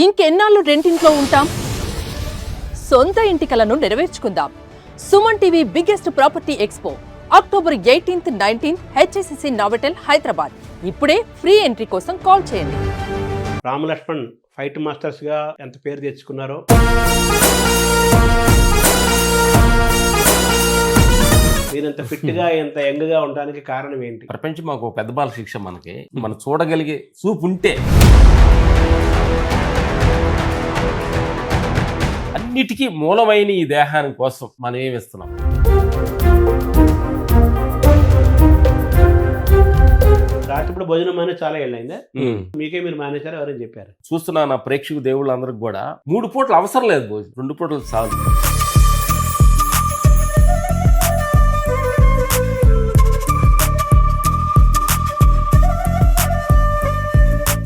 ఇంకెన్నాళ్ళు రెంటింట్లో ఉంటాం? సొంత ఇంటి కలను నెరవేర్చుకుందాం. Suman TV biggest property expo October 18th, 19th HSCC Novotel Hyderabad. ఇప్పుడే ఫ్రీ ఎంట్రీ కోసం కాల్ చేయండి. రామ్ లక్ష్మణ్ ఫైట్ మాస్టర్స్ గా ఎంత పేరు తెచ్చుకున్నారో, మీరంత ఫిట్ గా ఎంత యంగ్ గా ఉండడానికి కారణం ఏంటి? ప్రపంచం మాకు పెద్ద బాల శిక్ష. మనం చూడగలిగే చూపు ఉంటే అన్నిటికీ మూలమైన ఈ దేహాని కోసం మనం ఏమిస్తున్నాం. రాత్రిపూట భోజనం మానే చాలా ఏళ్ళైందా? మీకే మీరు మానేశారు, ఎవరైనా చెప్పారు? చూస్తున్నా నా ప్రేక్షకు దేవుళ్ళందరికి కూడా 3 పూటలు అవసరం లేదు భోజనం, 2 పూటలు చాలు.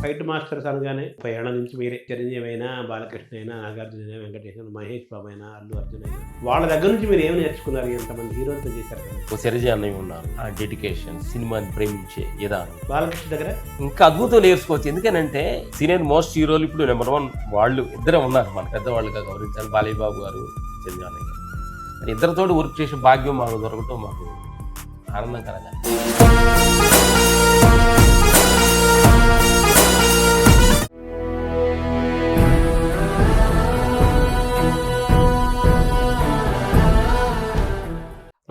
ఫైట్ మాస్టర్స్ అనగానే 30 ఏళ్ల నుంచి మీరే చిరంజీవి అయినా, బాలకృష్ణ అయినా, నాగార్జున అయినా, వెంకటేష్ అయినా, మహేష్ బాబు అయినా, అల్లు అర్జున్ అయినా, వాళ్ళ దగ్గర నుంచి మీరు ఏమి నేర్చుకున్నారు? ఎంతమంది హీరోలతో చేశారు కదా? ఒక చిరంజీవి అన్నయ్య ఉన్నారు, ఆ డెడికేషన్, సినిమాని ప్రేమించే విధానం. బాలకృష్ణ దగ్గర ఇంకా అద్భుతం నేర్చుకోవచ్చు. ఎందుకనంటే సీనియర్ మోస్ట్ హీరోలు ఇప్పుడు నెంబర్ 1 వాళ్ళు ఇద్దరే ఉన్నారు. మన పెద్దవాళ్ళుగా గౌరవించాలి, బాలయ్య బాబు గారు, చిరంజీవి అన్నయ్య గారు. మరి ఇద్దరితోటి వర్క్ చేసే భాగ్యం మాకు దొరకటం మాకు ఆనందకరంగా.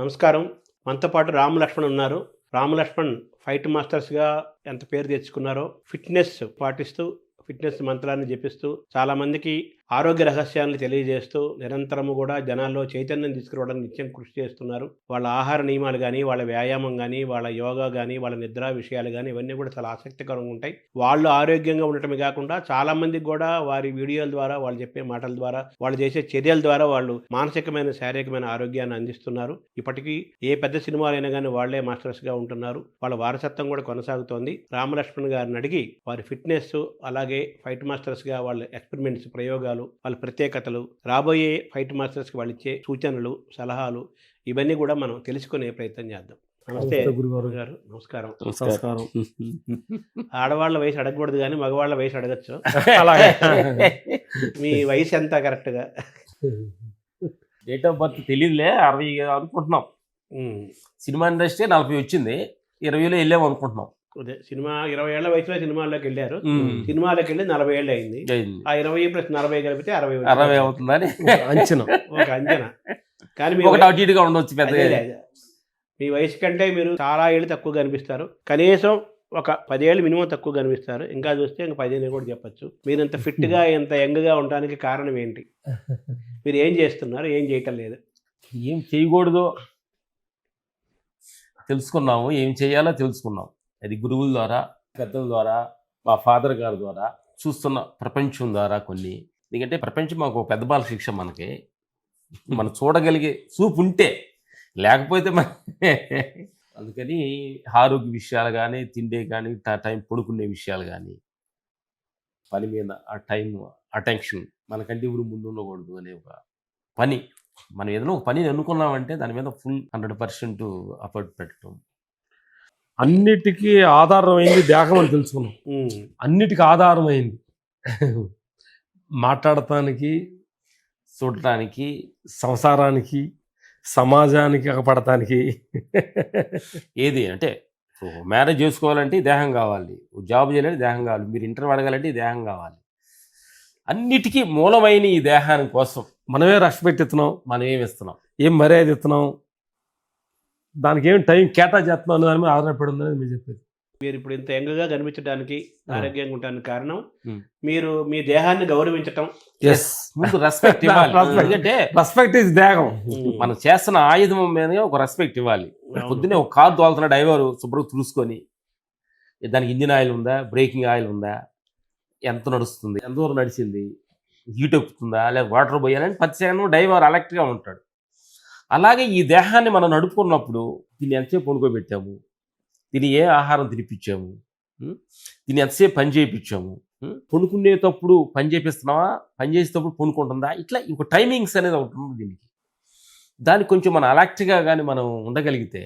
నమస్కారం. మనతో పాటు రామ్ లక్ష్మణ్ ఉన్నారు. రామ్ లక్ష్మణ్ ఫైట్ మాస్టర్స్గా ఎంత పేరు తెచ్చుకున్నారో, ఫిట్నెస్ పాటిస్తూ, ఫిట్నెస్ మంత్రాన్ని జపిస్తూ, చాలా మందికి ఆరోగ్య రహస్యాలను తెలియజేస్తూ, నిరంతరము కూడా జనాల్లో చైతన్యం తీసుకురావడానికి నిత్యం కృషి చేస్తున్నారు. వాళ్ళ ఆహార నియమాలు కానీ, వాళ్ళ వ్యాయామం కానీ, వాళ్ళ యోగా కానీ, వాళ్ళ నిద్ర విషయాలు కానీ, ఇవన్నీ కూడా చాలా ఆసక్తికరంగా ఉంటాయి. వాళ్ళు ఆరోగ్యంగా ఉండటమే కాకుండా చాలా మందికి కూడా వారి వీడియోల ద్వారా, వాళ్ళు చెప్పే మాటల ద్వారా, వాళ్ళు చేసే చర్యల ద్వారా వాళ్ళు మానసికమైన, శారీరకమైన ఆరోగ్యాన్ని అందిస్తున్నారు. ఇప్పటికీ ఏ పెద్ద సినిమాలైనా కానీ వాళ్లే మాస్టర్స్గా ఉంటున్నారు. వాళ్ళ వారసత్వం కూడా కొనసాగుతోంది. రామ్ లక్ష్మణ్ గారిని అడిగి వారి ఫిట్నెస్, అలాగే ఫైట్ మాస్టర్స్గా వాళ్ళ ఎక్స్పెరిమెంట్స్, ప్రయోగాలు, వాళ్ళ ప్రత్యేకతలు, రాబోయే ఫైట్ మాస్టర్స్కి వాళ్ళు ఇచ్చే సూచనలు, సలహాలు, ఇవన్నీ కూడా మనం తెలుసుకునే ప్రయత్నం చేద్దాం. నమస్తే గురుగారు గారు. నమస్కారం. నమస్కారం. ఆడవాళ్ళ వయసు అడగకూడదు కానీ మగవాళ్ళ వయసు అడగచ్చు. మీ వయసు ఎంత కరెక్ట్గా? డేట్ ఆఫ్ బర్త్ తెలియదులే, 60 అనుకుంటున్నాం. సినిమా ఇండస్ట్రీ 40 వచ్చింది, 20లో వెళ్ళాము అనుకుంటున్నాం. అదే సినిమా 20 ఏళ్ల వయసులో సినిమాల్లోకి వెళ్ళారు. సినిమాలోకి వెళ్ళి 40 ఏళ్ళు అయింది. ఆ 20 + 40 కలిపితే 60 అవుతుందని అంచనా, ఒక అంచనా. కానీ అటు ఇటుగా ఉండొచ్చు. పెద్దగా మీ వయసు కంటే మీరు చాలా ఏళ్ళు తక్కువ కనిపిస్తారు. కనీసం ఒక 10 ఏళ్ళు మినిమం తక్కువ కనిపిస్తారు. ఇంకా చూస్తే ఇంకా 15 కూడా చెప్పచ్చు. మీరు ఇంత ఫిట్గా, ఎంత యంగ్గా ఉండడానికి కారణం ఏంటి? మీరు ఏం చేస్తున్నారు, ఏం చేయటం లేదు? ఏం చేయకూడదో తెలుసుకున్నాము, ఏం చేయాలో తెలుసుకున్నాం. అది గురువుల ద్వారా, పెద్దల ద్వారా, మా ఫాదర్ గారి ద్వారా, చూస్తున్న ప్రపంచం ద్వారా కొన్ని. ఎందుకంటే ప్రపంచం మాకు పెద్ద బాల శిక్ష. మనం చూడగలిగే చూపు ఉంటే, లేకపోతే అందుకని ఆరోగ్య విషయాలు కానీ, తిండే కానీ, టైం పడుకునే విషయాలు కానీ, పని మీద ఆ టైం, అటెన్షన్ మనకంటే ఇప్పుడు ముందు ఉండకూడదు అనే ఒక పని. మనం ఏదైనా ఒక పని అనుకున్నామంటే దాని మీద ఫుల్ 100% ఎఫర్ట్ పెట్టడం. అన్నిటికీ ఆధారమైంది దేహం అని తెలుసుకున్నాం. అన్నిటికీ ఆధారమైంది. మాట్లాడటానికి, చూడటానికి, సంసారానికి, సమాజానికి అగపడటానికి. ఏది అంటే మ్యారేజ్ చేసుకోవాలంటే దేహం కావాలి, జాబ్ చేయాలంటే దేహం కావాలి, మీరు ఇంటర్వ్యూ అడగాలంటే దేహం కావాలి. అన్నిటికీ మూలమైన ఈ దేహాని కోసం మనమే రెస్పెక్ట్ ఇస్తున్నాం, మనం ఏమి ఇస్తున్నాం, ఏం మర్యాద ఇస్తున్నాం, దానికి ఏం టైం కేటాయిస్తున్నాం అనే దాని మీద ఆధారపడి ఉందని మీరు చెప్పేది. మీరు ఇప్పుడు ఇంత యంగ్గా కనిపించడానికి, ఆరోగ్యంగా ఉండడానికి కారణం మీరు మీ దేహాన్ని గౌరవించటం. ముందు రెస్పెక్ట్ ఇవ్వాలి. ఎందుకంటే రెస్పెక్ట్ ఇస్ దేహం. మనం చేస్తున్న ఆయుధం మీద ఒక రెస్పెక్ట్ ఇవ్వాలి. పొద్దున్నే ఒక కారు తోలుతున్న డ్రైవర్ శుభ్రంగా చూసుకొని దానికి ఇంజిన్ ఆయిల్ ఉందా, బ్రేకింగ్ ఆయిల్ ఉందా, ఎంత నడుస్తుంది, ఎంత దూరం నడిచింది, హీట్ ఎక్కుతుందా, లేదా వాటర్ పోయాలని ప్రతి సెకండ్ డ్రైవర్ అలర్ట్గా ఉంటాడు. అలాగే ఈ దేహాన్ని మనం నడుపుకున్నప్పుడు దీన్ని ఎంతసేపు పడుకోబెట్టాము, దీన్ని ఏ ఆహారం తినిపించాము, దీన్ని ఎంతసేపు పని చేయించాము, పడుకునేటప్పుడు పని చేపిస్తున్నావా, పని చేసేటప్పుడు పడుకుంటుందా, ఇట్లా ఇంకో టైమింగ్స్ అనేది ఒకటి ఉంది దీనికి. దానికి కొంచెం మనం అలర్ట్గా కానీ మనం ఉండగలిగితే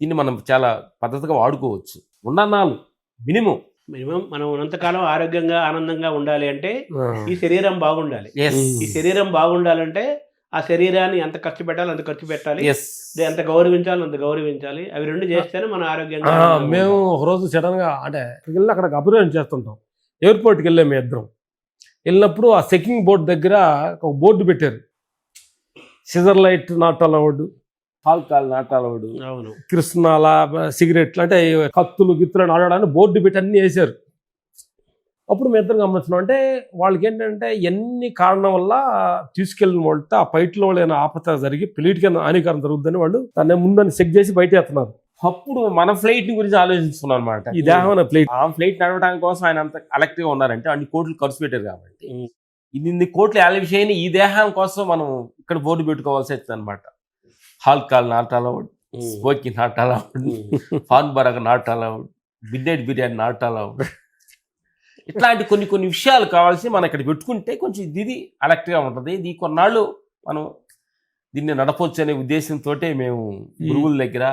దీన్ని మనం చాలా పద్ధతిగా వాడుకోవచ్చు. ఉండన్నాళ్ళు మినిమం మినిమం మనం ఉన్నంతకాలం ఆరోగ్యంగా ఆనందంగా ఉండాలి అంటే ఆ. ఈ శరీరం బాగుండాలి. ఎస్ ఈ శరీరం బాగుండాలంటే ఆ శరీరాన్ని ఎంత ఖర్చు పెట్టాలి అంత ఖర్చు పెట్టాలి, ఎస్ ఎంత గౌరవించాలి అంత గౌరవించాలి. అవి రెండు చేస్తేనే మనం ఆరోగ్యంగా ఆ, ఆనందంగా మేము ఉంటాం. ఒక రోజు సడన్ గా అంటే వెళ్ళి అక్కడ అభిప్రాయం చేస్తుంటాం. ఎయిర్పోర్ట్కి వెళ్ళాము మేము ఇద్దరం. వెళ్ళినప్పుడు ఆ చెకింగ్ బోర్డు దగ్గర ఒక బోర్డు పెట్టారు, cigarette not allowed, alcohol not allowed. అవును. కృష్ణాల సిగరెట్లు అంటే కత్తులు గిత్తులు ఆడడానికి బోర్డు పెట్టి అన్ని వేసారు. అప్పుడు మేము ఇద్దరం గమనిస్తున్నాం, అంటే వాళ్ళకి ఏంటంటే ఎన్ని కారణం వల్ల తీసుకెళ్ళిన వాళ్ళతో ఆ ఫైట్లో ఏమైనా ఆపత జరిగి పెళ్లిటికి హానికరం జరుగుతుందని వాళ్ళు దాన్ని ముందని చెక్ చేసి బయట వేస్తున్నారు. అప్పుడు మన ఫ్లైట్ గురించి ఆలోచిస్తున్నాం అనమాట. ఈ దేహం అనే ప్లేట్ ఆ ఫ్లైట్ నడవడానికి కోసం ఆయన అంత అలెక్ట్ గా ఉన్నారంటే అన్ని కోట్లు ఖర్చు పెట్టారు కాబట్టి ఉమ్. ఇన్ని కోట్లు ఆలస్యం ఈ దేహం కోసం మనం ఇక్కడ బోర్డు పెట్టుకోవాల్సి వచ్చింది అనమాట. Alcohol not allowed, um. Smoking not allowed, um. ఫాన్ బరగ not allowed, midnight biryani not allowed. ఇట్లాంటి కొన్ని విషయాలు కావాల్సి మనం ఇక్కడ పెట్టుకుంటే కొంచెం ఇది అలెక్ట్గా ఉంటుంది. ఇది కొన్నాళ్ళు మనం దీన్ని నడపొచ్చు అనే ఉద్దేశంతో మేము గురువుల దగ్గర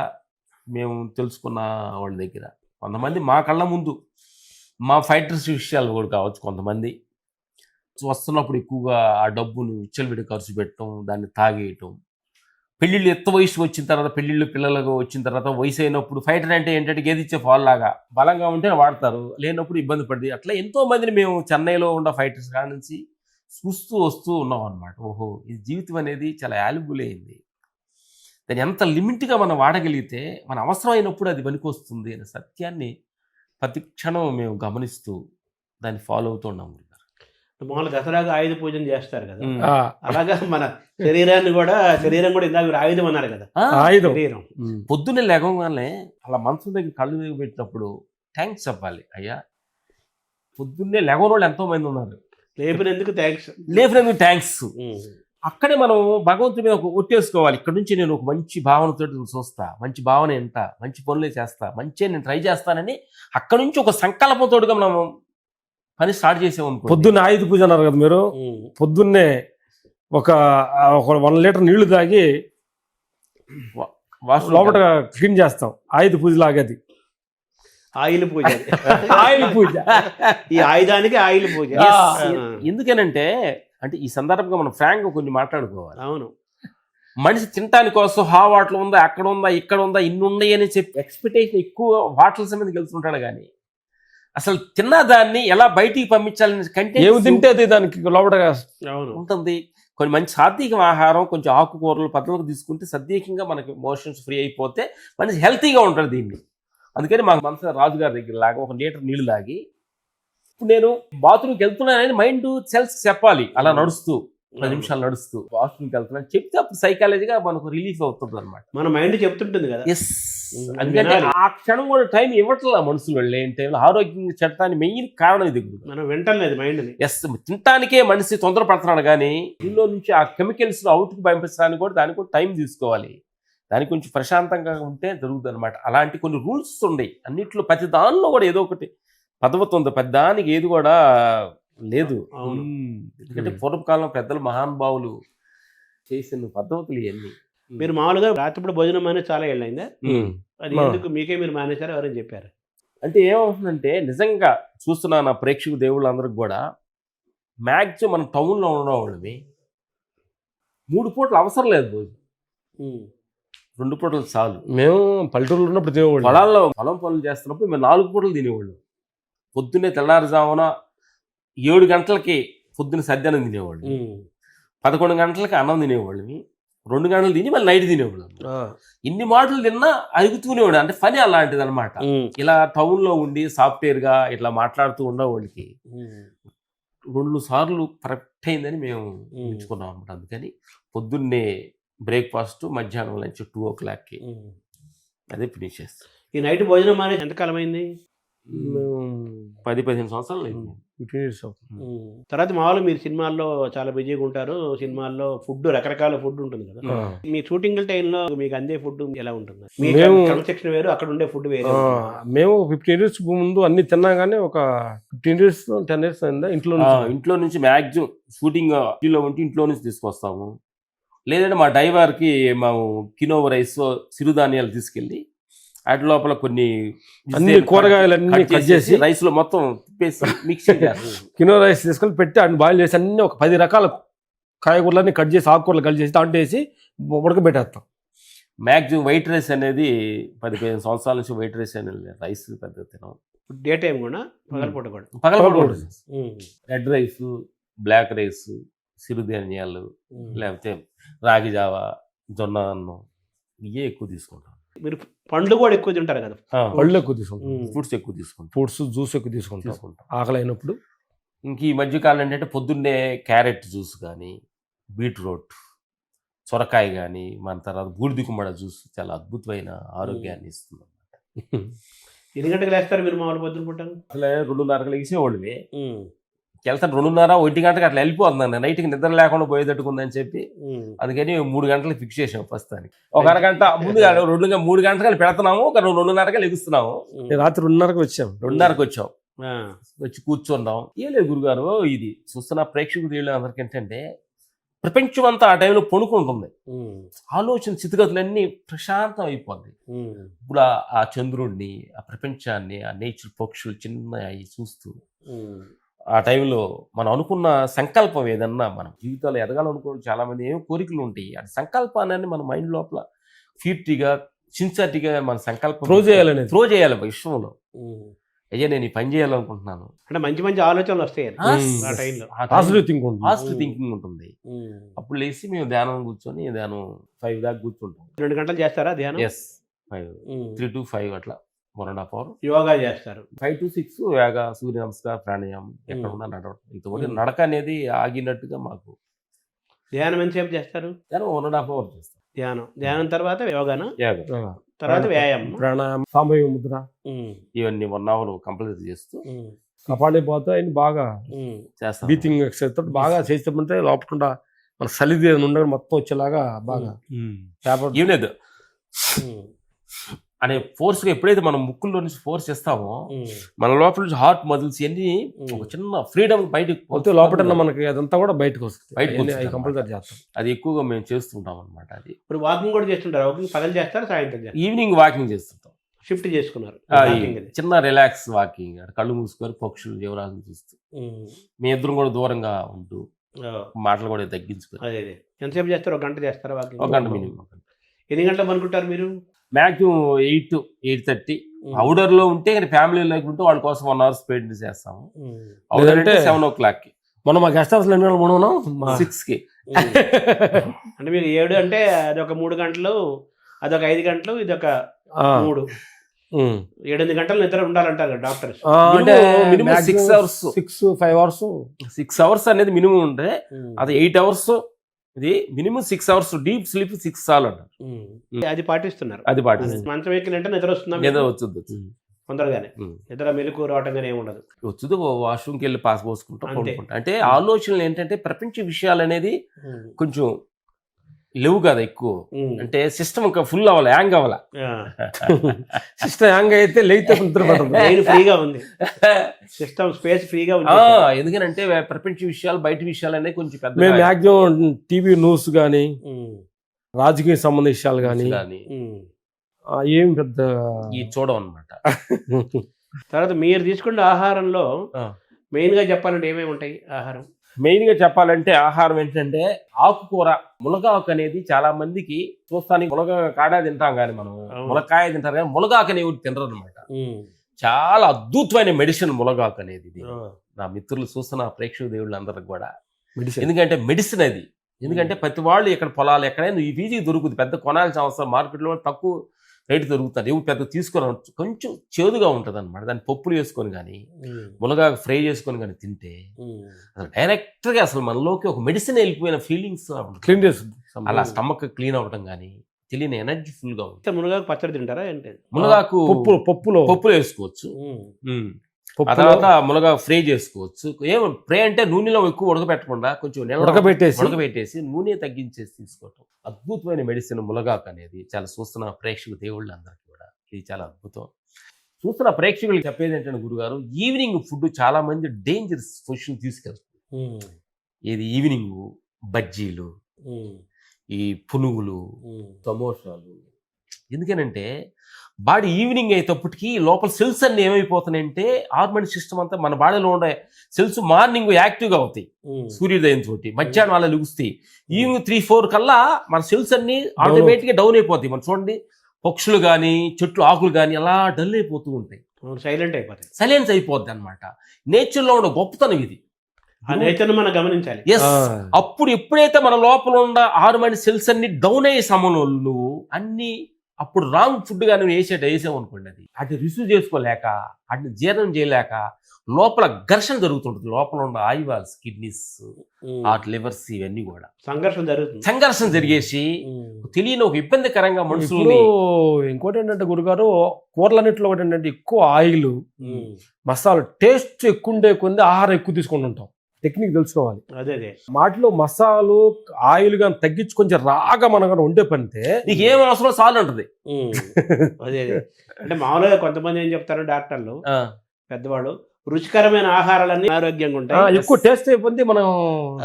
మేము తెలుసుకున్న వాళ్ళ దగ్గర కొంతమంది మా కళ్ళ ముందు మా ఫైటర్స్ విషయాలు కూడా కావచ్చు, కొంతమంది వస్తున్నప్పుడు ఎక్కువగా ఆ డబ్బును విచ్చలవిడి ఖర్చు పెట్టడం, దాన్ని తాగేయటం, పెళ్ళిళ్ళు ఎత్త వయసు వచ్చిన తర్వాత పెళ్ళిళ్ళు పిల్లలకు వచ్చిన తర్వాత వయసు అయినప్పుడు ఫైటర్ అంటే ఏంటంటే గేదిచ్చే ఫాల్ లాగా బలంగా ఉంటే వాడతారు, లేనప్పుడు ఇబ్బంది పడింది. అట్లా ఎంతో మందిని మేము చెన్నైలో ఉన్న ఫైటర్స్ కాడ నుంచి చూస్తూ వస్తూ ఉన్నాం అనమాట. ఓహో, ఈ జీవితం అనేది చాలా వాల్యుబుల్ అయింది, దాన్ని ఎంత లిమిట్గా మనం వాడగలిగితే మన అవసరమైనప్పుడు అది పనికొస్తుంది అనే సత్యాన్ని ప్రతి క్షణం మేము గమనిస్తూ దాన్ని ఫాలో అవుతూ ఉన్నాం. మామూలు దసరాగా ఆయుధ పూజన చేస్తారు కదా, ఆ. అలాగా మన శరీరం కూడా ఇందాక మీరు ఆయుధం అన్నారు కదా, ఆయుధం. శరీరం. పొద్దున్నే లేవగానే అలా మనసు దగ్గర కళ్ళు దగ్గర పెట్టినప్పుడు థ్యాంక్స్ చెప్పాలి. అయ్యా పొద్దున్నే లేవని వాళ్ళు ఎంతో మంది ఉన్నారు, లేపినందుకు థ్యాంక్స్. లేపినందుకు థ్యాంక్స్. అక్కడే మనం భగవంతుడి మీద ఒక ఒట్టేసుకోవాలి, ఇక్కడ నుంచి నేను ఒక మంచి భావనతో చూస్తా, మంచి భావన ఎంత మంచి పనులే చేస్తా, మంచి నేను ట్రై చేస్తానని అక్కడ నుంచి ఒక సంకల్పంతోడుగా మనం పని స్టార్ట్ చేసామనుకో. పొద్దున్నే ఆయుధ పూజ అన్నారు కదా మీరు. పొద్దున్నే ఒక 1 లీటర్ నీళ్లు తాగి లోపల క్లీన్ చేస్తాం, ఆయుధ పూజ లాగది. ఆయిల్ పూజ. ఆయుధ పూజ, ఈ ఆయుధానికి ఆయిల్ పూజ. ఎందుకనంటే అంటే ఈ సందర్భంగా మనం ఫ్రాంక్గా కొన్ని మాట్లాడుకోవాలి. అవును. మనిషి తినటానికి కోసం వాటర్ ఉందా, అక్కడ ఉందా, ఇక్కడ ఉందా, ఇన్ని ఉన్నాయి అని చెప్పి ఎక్స్పెక్టేషన్ ఎక్కువ వాటర్స్ మీద గెలుస్తుంటాడు, కానీ అసలు తిన్న దాన్ని ఎలా బయటికి పంపించాలని కంటే ఏమి తింటే అది దానికి లోపల ఉంటుంది. కొన్ని మంచి సాత్విక ఆహారం, కొంచెం ఆకుకూరలు పద్ధతులు తీసుకుంటే సద్వికంగా మనకి మోషన్స్ ఫ్రీ అయిపోతే మనిషి హెల్తీగా ఉంటుంది. దీన్ని అందుకని మాకు మనసు రాజుగారి దగ్గర లాగా 1 లీటర్ నీళ్లు తాగి ఇప్పుడు నేను బాత్రూమ్కి వెళ్తున్నానని మైండ్ సెల్స్ చెప్పాలి, అలా నడుస్తూ 10 నిమిషాలు నడుస్తూ బాత్రూమ్కి వెళ్తున్నాను చెప్తే అప్పుడు సైకాలజీగా మనకు రిలీఫ్ అవుతుంది అనమాట. మన మైండ్ చెప్తుంటుంది కదా. ఎస్, అందుకంటే ఆ క్షణం కూడా టైం ఇవ్వట్లా మనుషులు లేని టైంలో ఆరోగ్యంగా చెడటానికి మెయిన్ కారణం ఇది. మనం వింటలేదు మైండ్ని. ఎస్, తినటానికే మనిషి తొందరపడుతున్నాడు, కానీ దీనిలో నుంచి ఆ కెమికల్స్ అవుట్కి పంపించడానికి కూడా దానికి కూడా టైం తీసుకోవాలి. దానికి కొంచెం ప్రశాంతంగా ఉంటే జరుగుతుంది అనమాట. అలాంటి కొన్ని రూల్స్ ఉన్నాయి అన్నిట్లో, ప్రతి దానిలో కూడా ఏదో ఒకటి పద్ధతి ఉంది, ప్రతి దానికి ఏది కూడా లేదు. ఎందుకంటే పూర్వకాలం పెద్దలు మహానుభావులు చేసిన పద్ధతులు ఇవన్నీ. మీరు మామూలుగా రాత్రిపూట భోజనం అనేది చాలా ఏళ్ళైందా? అది ఎందుకు మీకే మీరు మానేశారు, ఎవరైనా చెప్పారు? అంటే ఏమవుతుందంటే నిజంగా చూస్తున్నా నా ప్రేక్షకు దేవుళ్ళందరికి కూడా మ్యాక్సిమం మనం టౌన్లో ఉండడం వాళ్ళవి 3 పూటలు అవసరం లేదు భోజనం, 2 పూటలు చాలు. మేము పల్లెటూరులో ఉన్నప్పుడు తినేవాళ్ళు, పొలాల్లో పొలం పనులు చేస్తున్నప్పుడు మేము 4 పూటలు తినేవాళ్ళు. పొద్దున్నే తెల్లారుజామున 7 గంటలకి పొద్దున్న సద్యానం తినేవాళ్ళు, 11 గంటలకి అన్నం తినేవాళ్ళని, 2 గంటలు తిని మళ్ళీ నైట్ తినేవాళ్ళు. ఇన్ని మాటలు తిన్నా అరుగుతూనేవాడు, అంటే పని అలాంటిది అనమాట. ఇలా టౌన్లో ఉండి సాఫ్ట్వేర్గా ఇట్లా మాట్లాడుతూ ఉండేవాళ్ళకి 2 సార్లు కరెక్ట్ అయిందని మేము ఎంచుకున్నాం అనమాట. అందుకని పొద్దున్నే బ్రేక్ఫాస్ట్, మధ్యాహ్నం లంచ్ 2 o'clockకి అదే ఫినిష్ చేస్తాం. ఈ నైట్ భోజనం అనేది ఎంతకాలం అయింది? 10-15 సంవత్సరాలు అయింది. 15 years. తర్వాత మామూలు మీరు సినిమాల్లో చాలా బిజీగా ఉంటారు, సినిమాల్లో ఫుడ్ రకరకాల ఫుడ్ ఉంటుంది కదా, మీ షూటింగ్ టైంలో మీకు అందే ఫుడ్ ఎలా ఉంటుంది? మేము క్రమశిక్షణ వేరు, అక్కడ ఉండే ఫుడ్ వేరు. మేము 15 years ముందు అన్ని తిన్నా కానీ ఒక 15 years 10 years అయిందా ఇంట్లో నుంచి మ్యాక్సిమం షూటింగ్ ఉంటే ఇంట్లో నుంచి తీసుకొస్తాము, లేదంటే మా డ్రైవర్కి మేము కినోవా రైస్, సిరుధాన్యాలు తీసుకెళ్ళి వాటి లోపల కొన్ని అన్ని కూరగాయలన్నీ కట్ చేసి రైస్ లో మొత్తం తిప్పేసి మిక్సింగ్ చేస్తాం. కినో రైస్ తీసుకొని పెట్టి అన్ని బాయిల్ చేసి అన్ని ఒక 10 రకాల కాయగూరలన్నీ కట్ చేసి ఆకుకూరలు కట్ చేసి దాంట్లో వేసి ఉడకబెట్టేస్తాం. మ్యాక్సిమం వైట్ రైస్ అనేది 10-15 సంవత్సరాల నుంచి వైట్ రైస్ అనేది రైస్ పెద్ద తినాం. డే టైం కూడా పగలపూట కూడా పగలపూట రెడ్ రైస్, బ్లాక్ రైస్, సిరుధాన్యాలు, లేకపోతే రాగి జావ, జొన్న అన్నం ఇవే ఎక్కువ తీసుకుంటాం. మీరు పండ్లు కూడా ఎక్కువ తింటారు కదా? పళ్ళు ఎక్కువ తీసుకుంటాం, ఫ్రూట్స్ ఎక్కువ తీసుకుంటాం, ఫ్రూట్స్ జ్యూస్ ఎక్కువ తీసుకుంటాం ఆకలి అయినప్పుడు. ఇంక ఈ మధ్యకాలం ఏంటంటే పొద్దున్నే క్యారెట్ జ్యూస్ కానీ, బీట్రూట్, సొరకాయ కానీ, మన తర్వాత బూడిద గుమ్మడి జ్యూస్ చాలా అద్భుతమైన ఆరోగ్యాన్ని ఇస్తుంది అన్నమాట. ఎన్ని గంటలకు లేస్తారు మీరు మామూలు పొద్దున పుట్టాను? అసలే 2:30 లెగిసేవాళ్ళవి, వెళ్తాను 2:30, 1 గంటకి అట్లా వెళ్ళిపోతుందండి. నైట్కి నిద్ర లేకుండా పోయేటట్టుకుందని చెప్పి అందుకని 3 గంటలకు ఫిక్స్ చేసాం ప్రస్తుతానికి. ఒక అరగంట ముందుగా 3 గంటలకు పెడుతున్నాము, ఒక 2:30కి లెగుస్తున్నాము. రాత్రి 2:30కి వచ్చాం. 2:30కి వచ్చాం, వచ్చి కూర్చున్నాం. ఏం లేదు గురుగారు, ఇది చూస్తున్న ప్రేక్షకులు అందరికి ఏంటంటే ప్రపంచం అంతా ఆ టైంలో పొనుకుంటుంది, ఆలోచన స్థితిగతులన్నీ ప్రశాంతం అయిపోద్ది. ఇప్పుడు ఆ చంద్రుడిని, ఆ ప్రపంచాన్ని, ఆ నేచర్ పక్షులు చిన్న అవి చూస్తూ ఆ టైంలో మనం అనుకున్న సంకల్పం ఏదన్నా మనం జీవితాలు ఎదగాలనుకున్న చాలా మంది ఏమో కోరికలు ఉంటాయి. ఆ సంకల్పాన్ని మన మైండ్ లోపల ఫీర్టీగా, సిన్సియర్టీగా మన సంకల్పం త్రో చేయాలి విశ్వంలో. అయ్యా నేను ఈ పని చేయాలనుకుంటున్నాను అంటే మంచి మంచి ఆలోచనలు వస్తాయి ఆ టైంలో. పాజిటివ్ థింకింగ్ ఉంటుంది. అప్పుడు లేచి మేము ధ్యానం కూర్చొని 5 దాకా కూర్చుంటాం. 2 గంటలు చేస్తారా ధ్యానం? 3 to 5 అట్లా 1.5 hour యోగా చేస్తారు. 5 to 6 యోగా, సూర్య నమస్కారం, ప్రాణాయామం, ఎక్కడ ఉన్నా నడవడం. ఇంతవరకు నడక అనేది ఆగినట్టుగా మాకు. ధ్యానం ఎంతసేపు చేస్తారు? ధ్యానం 1.5 hour చేస్తాం. ధ్యానం తర్వాత యోగాను, యోగా తర్వాత వ్యాయామం, ప్రాణాయామం, సామూహిక ముద్ర, ఇవన్నీ 1 hour కంప్లీట్ చేస్తూ కపాళిపోతే ఆయన బాగా చేస్తాం. బ్రీతింగ్ ఎక్సర్సైజ్ తోటి బాగా చేస్తామంటే లోపల మన సలిది ఉండగా మొత్తం వచ్చేలాగా బాగా ఏం లేదు అనే ఫోర్స్గా ఎప్పుడైతే మనం ముక్కుల్లో నుంచి ఫోర్స్ చేస్తామో మన లోపల నుంచి హార్ట్ మజిల్స్ అన్ని ఒక చిన్న ఫ్రీడమ్ బయటకు లోపల మనకి అదంతా కూడా బయటకు వస్తుంది. కంపల్సరీ చేస్తాం. అది ఎక్కువగా మేము చేస్తుంటాం అనమాట. అది ఇప్పుడు వాకింగ్ కూడా చేస్తుంటారు. వాకింగ్ పగలు చేస్తారు, సాయంత్రం చేస్తారు. ఈవినింగ్ వాకింగ్ చేస్తుంటాం. షిఫ్ట్ చేసుకున్నారు, చిన్న రిలాక్స్ వాకింగ్, కళ్ళు మూసుకొని పక్షులు, జీవరాశులు చూస్తూ మీ ఇద్దరం కూడా దూరంగా ఉంటూ మాటలు కూడా తగ్గించుకొని. అదే ఎంతసేపు చేస్తారు? 1 గంట చేస్తారా వాకింగ్? 1 గంట మినిమం. ఎన్ని గంటలు అనుకుంటారు మీరు? మ్యాక్సిమం 8, 8:30. అవుటర్ లో ఉంటే ఫ్యామిలీలో ఉంటే వాళ్ళ కోసం 1 hour స్పెండ్ చేస్తాము. అవుటర్ అంటే 7 o'clock. మనం మా గెస్ట్ హౌస్ లో 6కి. అంటే మీరు 7 అంటే అదొక 3 గంటలు, అదొక 5 గంటలు, ఇదొక 3, 7-8 గంటలు నిద్ర ఉండాలంటారు doctors. Minimum 6 hours, 5 hours. 6 hours అనేది మినిమం ఉంటే అది 8 hours. ఇది మినిమం 6 hours డీప్ స్లీప్ 6 చాలు అంటారు. అది పాటిస్తున్నారు. అది పాటిస్తున్నారు. మంచం ఎక్కినంటే నిద్ర వస్తుందా? నిద్ర వచ్చింది తొందరగానే. నిద్ర మెలకు రావటం కానీ ఏమి ఉండదు. వచ్చింది వాష్రూమ్కి వెళ్ళి పాస్ పోసుకుంటాం. అంటే ఆలోచనలు ఏంటంటే ప్రపంచ విషయాలు అనేది కొంచెం లేవు కదా ఎక్కువ. అంటే సిస్టమ్ ఇంకా ఫుల్ అవ్వాలి, హ్యాంగ్ అవ్వాలి. సిస్టమ్ హ్యాంగ్ అయితే లేతే ఫ్రీగా ఉంది, సిస్టమ్ స్పేస్ ఫ్రీగా ఉంది. ఎందుకంటే ప్రపంచ విషయాలు, బయట విషయాలు అనేది కొంచెం పెద్ద. మేము మ్యాక్సిమం టీవీ న్యూస్ కానీ, రాజకీయ సంబంధ విషయాలు కానీ ఏం పెద్ద చూడం అనమాట. తర్వాత మీరు తీసుకున్న ఆహారంలో మెయిన్ గా చెప్పాలంటే ఏమేమి ఉంటాయి? ఆహారం మెయిన్ గా చెప్పాలంటే ఆహారం ఏంటంటే ఆకుకూర, మునగాకు అనేది చాలా మందికి చూస్తానికి మునగ కాడ తింటాం కానీ మనం మునక్కాయ తింటారు కానీ మునగాకు అనేవి తినరు అనమాట. చాలా అద్భుతమైన మెడిసిన్ మునగాకు అనేది. నా మిత్రులు చూస్తున్న ప్రేక్షక దేవుళ్ళు అందరికి కూడా ఎందుకంటే మెడిసిన్ అది. ఎందుకంటే ప్రతి వాళ్ళు ఇక్కడ పొలాలు ఎక్కడైనా ఈజీగా దొరుకుతుంది, పెద్ద కొనాల్సిన అవసరం, మార్కెట్లో తక్కువ రేటు దొరుకుతుంది. ఎవరు పెద్ద తీసుకొని కొంచెం చేదుగా ఉంటుంది అనమాట. దాన్ని పప్పులు వేసుకొని కానీ, మునగా ఫ్రై చేసుకొని కానీ తింటే అసలు డైరెక్ట్గా అసలు మనలోకి ఒక మెడిసిన్ వెళ్ళిపోయిన ఫీలింగ్స్ క్లీన్ చేస్తుంది. అలా స్టమక్ క్లీన్ అవ్వడం కానీ, తెలియని ఎనర్జీ ఫుల్ గా ఉంటుంది. మునగాకు పచ్చడి తింటారా? ఏంటి మునగాకు పప్పులో వేసుకోవచ్చు. ఆ తర్వాత మునగా ఫ్రై చేసుకోవచ్చు. ఏమో ఫ్రై అంటే నూనెలో ఎక్కువ ఉడకబెట్టకుండా కొంచెం ఉడకబెట్టేసి నూనె తగ్గించేసి తీసుకోవటం. అద్భుతమైన మెడిసిన్ మునగాకు అనేది. చాలా చూస్తున్న ప్రేక్షక దేవుళ్ళందరికీ కూడా ఇది చాలా అద్భుతం. చూస్తున్న ప్రేక్షకులకు చెప్పేది ఏంటంటే గురుగారు, ఈవినింగ్ ఫుడ్ చాలా మంది డేంజరస్ పొజిషన్ తీసుకెళ్తుంది. ఇది ఈవినింగ్ బజ్జీలు, ఈ పునుగులు, సమోసాలు ఎందుకనంటే బాడీ ఈవినింగ్ అయ్యేటప్పటికి లోపల సెల్స్ అన్ని ఏమైపోతున్నాయంటే హార్మోన్ సిస్టమ్ అంతా మన బాడీలో ఉండే సెల్స్ మార్నింగ్ యాక్టివ్గా అవుతాయి సూర్యోదయం తోటి, మధ్యాహ్నం అలా లెగుస్తాయి. ఈవినింగ్ 3-4 కల్లా మన సెల్స్ అన్ని ఆటోమేటిక్గా డౌన్ అయిపోతాయి. మనం చూడండి పక్షులు కానీ చెట్లు ఆకులు కానీ అలా డల్ అయిపోతూ ఉంటాయి, సైలెంట్ అయిపోతాయి, సైలెన్స్ అయిపోద్ది అనమాట. నేచర్లో ఉన్న గొప్పతనం ఇది. ఆ నేచర్ని మనం గమనించాలి. ఎస్, అప్పుడు ఎప్పుడైతే మన లోపల ఉన్న హార్మోన్ సెల్స్ అన్ని డౌన్ అయ్యే సమయంలో నువ్వు అన్ని అప్పుడు రాంగ్ ఫుడ్ గా నువ్వు వేసావు అనుకోండి, అది అటు రిసీవ్ చేసుకోలేక అటు జీర్ణం చేయలేక లోపల ఘర్షణ జరుగుతుంటుంది. లోపల ఉన్న ఆయివాల్స్, కిడ్నీస్, హార్ట్, లివర్స్ ఇవన్నీ కూడా సంఘర్షణ జరిగేసి తెలియని ఒక ఇబ్బందికరంగా మనుషులు. ఇంకోటి ఏంటంటే గురుగారు, కూరలన్నింటిలో ఒకటి ఏంటంటే ఎక్కువ ఆయిల్, మసాలా టేస్ట్ ఎక్కువ ఉండే కొంది ఆహారం ఎక్కువ తీసుకొని ఉంటాం. టెక్నిక్ తెలుసుకోవాలి. అదే వాటిలో మసాలు ఆయిల్ గా తగ్గించి కొంచెం రాగా మనం ఉండే పనితే నీకు ఏం అవసరం చాలు ఉంటుంది. అదే అంటే మామూలుగా కొంతమంది ఏం చెప్తారు డాక్టర్లు, పెద్దవాళ్ళు, రుచికరమైన ఆహారాలన్నీ ఆరోగ్యంగా ఉంటాయి, ఎక్కువ టేస్ట్ అయిపోయింది మనం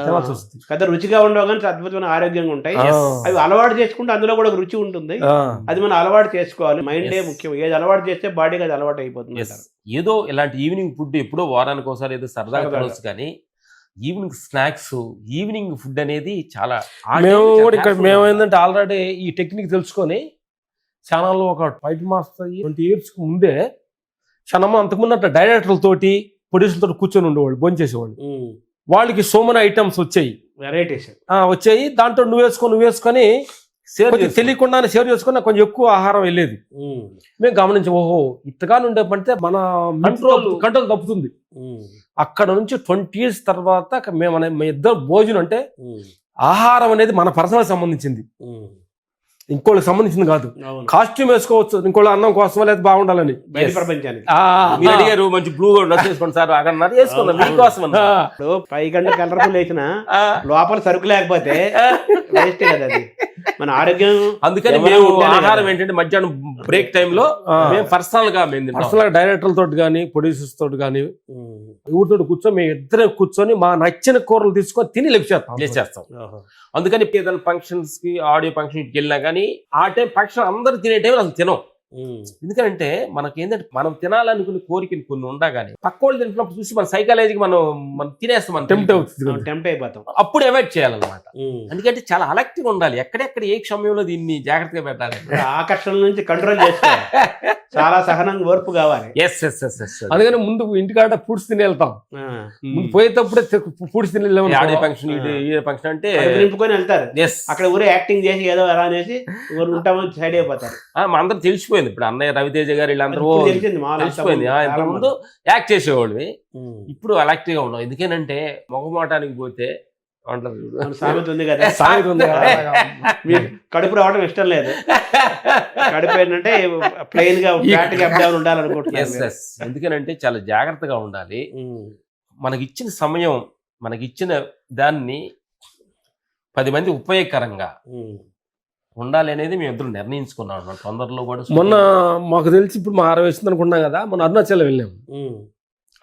తినాల్సి వస్తుంది. పెద్ద రుచిగా ఉండవు కానీ అద్భుతమైన ఆరోగ్యంగా ఉంటాయి. అవి అలవాటు చేసుకుంటే అందులో కూడా ఒక రుచి ఉంటుంది. అది మనం అలవాటు చేసుకోవాలి. మైండే ముఖ్యం. ఏది అలవాటు చేస్తే బాడీకి అది అలవాటు అయిపోతుంది. ఏదో ఇలాంటి ఈవినింగ్ ఫుడ్ ఎప్పుడో వారానికి ఒకసారి ఏదో సరదాగా తినొచ్చు, కానీ ఈవినింగ్ స్నాక్స్, ఈవినింగ్ ఫుడ్ అనేది చాలా మేము ఏంటంటే ఆల్రెడీ ఈ టెక్నిక్ తెలుసుకొని ఛానల్లో ఒక ఫైట్ మాస్టర్ 20 years ముందే క్షణమ్మ అంతకుముందు అట్లా డైరెక్టర్లతోటి ప్రొడ్యూసర్లతో కూర్చొని ఉండేవాళ్ళు, భోంచేసేవాళ్ళు. వాళ్ళకి సో మెనీ ఐటమ్స్ వచ్చాయి, వెరైటీస్ వచ్చాయి. దాంట్లో నువ్వు వేసుకొని తెలియకుండానే షేర్ చేసుకుని కొంచెం ఎక్కువ ఆహారం వెళ్ళేది. మేము గమనించి ఓహో ఇంతగానే ఉండే పంటే మన కంట్రోల్ తప్పుతుంది. అక్కడ నుంచి 20 years తర్వాత మేము ఇద్దరు భోజనం అంటే ఆహారం అనేది మన పర్సనల్ సంబంధించింది, ఇంకోళ్ళకి సంబంధించింది కాదు. కాస్ట్యూమ్ వేసుకోవచ్చు ఇంకోళ్ళ అన్నం కోసమో లేదా బాగుండాలని. ప్రపంచానికి అడిగారు మంచి బ్లూ డ్రెస్ వేసుకోండి సార్, అక్కడ వేసుకుందాం మీకోసం. 5 గంటల కలర్ఫుల్ వేసిన లోపల సరుకు లేకపోతే వేస్ట్ కదా అది మన ఆరోగ్యం. అందుకని మేము ఆహారం ఏంటంటే మధ్యాహ్నం బ్రేక్ టైంలో పర్సనల్ గా డైరెక్టర్ల తోటి కానీ ప్రొడ్యూసర్స్ తోటి కానీ ఊరితో కూర్చొని మేము ఇద్దరం కూర్చొని మా నచ్చిన కూరలు తీసుకొని తిని లేచేస్తాం. అందుకని ఏదైనా ఫంక్షన్స్ కి, ఆడియో ఫంక్షన్కి వెళ్ళినా కానీ ఆ టైం ఫంక్షన్ అందరు తినే టైం అసలు తినం. ఎందుకంటే మనకి ఏంటంటే మనం తినాలనుకునే కోరికలు కొన్ని ఉండగానే పక్క వాళ్ళు తింటున్నప్పుడు చూసి మన సైకాలజీకి మనం తినేస్తాం, మనం టెంప్ట్ అయిపోతాం. అప్పుడు అవాయిడ్ చేయాలన్నమాట. ఎందుకంటే చాలా అలర్ట్ గా ఉండాలి, ఎక్కడెక్కడ ఏ సమయంలో దీన్ని జాగ్రత్తగా పెట్టాలి. ఆకర్షణ నుంచి కంట్రోల్ చేసుకోవాలి, చాలా సహనంగా ఓర్పు కావాలి. అందుకని ముందు ఇంటికాడ ఫుడ్స్ తిని వెళ్తాం, పోయేటప్పుడే ఫుడ్స్ తిని ఆడియో ఫంక్షన్ ఫంక్షన్ అంటే నింపుకొని వెళ్తారు. అక్కడ ఊరే యాక్టింగ్ చేసి ఏదో అలా అనేసి ఉంటామని సైడ్ అయిపోతారు. మా అందరూ తెలిసిపోయింది. ఇప్పుడు అన్నయ్య రవితేజ గారు వీళ్ళందరూ తెలిసిపోయింది. ఇంతకుముందు యాక్ట్ చేసేవాళ్ళవి, ఇప్పుడు అలర్ట్ గా ఉన్నాం. ఎందుకేనంటే మొగమాటానికి పోతే సామెత ఉంది కదా, కడుపు రావడం ఇష్టం లేదు, కడుపు ఏంటంటే ప్లెయిన్ గా ఉండాలనుకుంటున్నాను. ఎందుకనంటే చాలా జాగ్రత్తగా ఉండాలి. మనకిచ్చిన సమయం, మనకిచ్చిన దాన్ని 10 మంది ఉపయోగకరంగా ఉండాలి అనేది మేము ఇద్దరు నిర్ణయించుకున్నాం. తొందరలో కూడా మొన్న మాకు తెలిసి ఇప్పుడు మా 60 వస్తుంది అనుకున్నాం కదా, మొన్న అరుణాచలం వెళ్ళాము.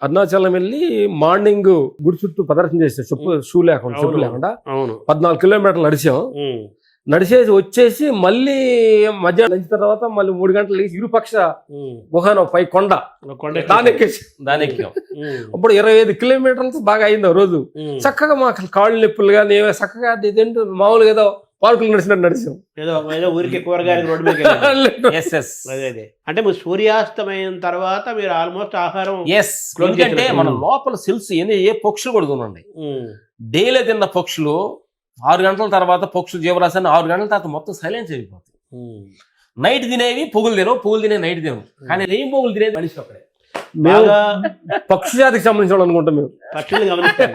అరుణాచలం వెళ్ళి మార్నింగ్ గుడి చుట్టూ ప్రదర్శన చేసాం, షూ లేకుండా, చెప్పు లేకుండా 14 kilometers నడిచాం. నడిచేసి వచ్చేసి మళ్ళీ మధ్యాహ్నం లంచ్ తర్వాత మళ్ళీ 3 గంటలు ఇరుపక్ష గుహను పై కొండ దాని ఎక్కాం. అప్పుడు 25 kilometers బాగా అయింది ఆ రోజు. చక్కగా మాకు కాళ్ళు నొప్పులు కానీ చక్కగా ఇదేంటో మామూలుగా ఏదో పార్కులు నడిచినట్టు నడిచాం. ఏదో ఊరికి కూరగాయలు రోడ్డు మీద అంటే సూర్యాస్తమైన తర్వాత మీరు ఆల్మోస్ట్ ఆహారం. ఎందుకంటే మన లోపల సెల్స్ ఏ పక్షులు కూడా ఉన్నాయి. డైలీ తిన్న పక్షులు 6 గంటల తర్వాత పక్షులు జీవరాశాన్ని 6 గంటల తర్వాత మొత్తం సైలెన్స్ అయిపోతాయి. నైట్ తినేవి పొగులు తినవు, పొగులు తినే నైట్ తినవు, కానీ ఏం పొగులు తినేది మనిషి అక్కడే. పక్షి జాతికి సంబంధించిన అనుకుంటాం మేము. పక్షులు గమనిస్తాం,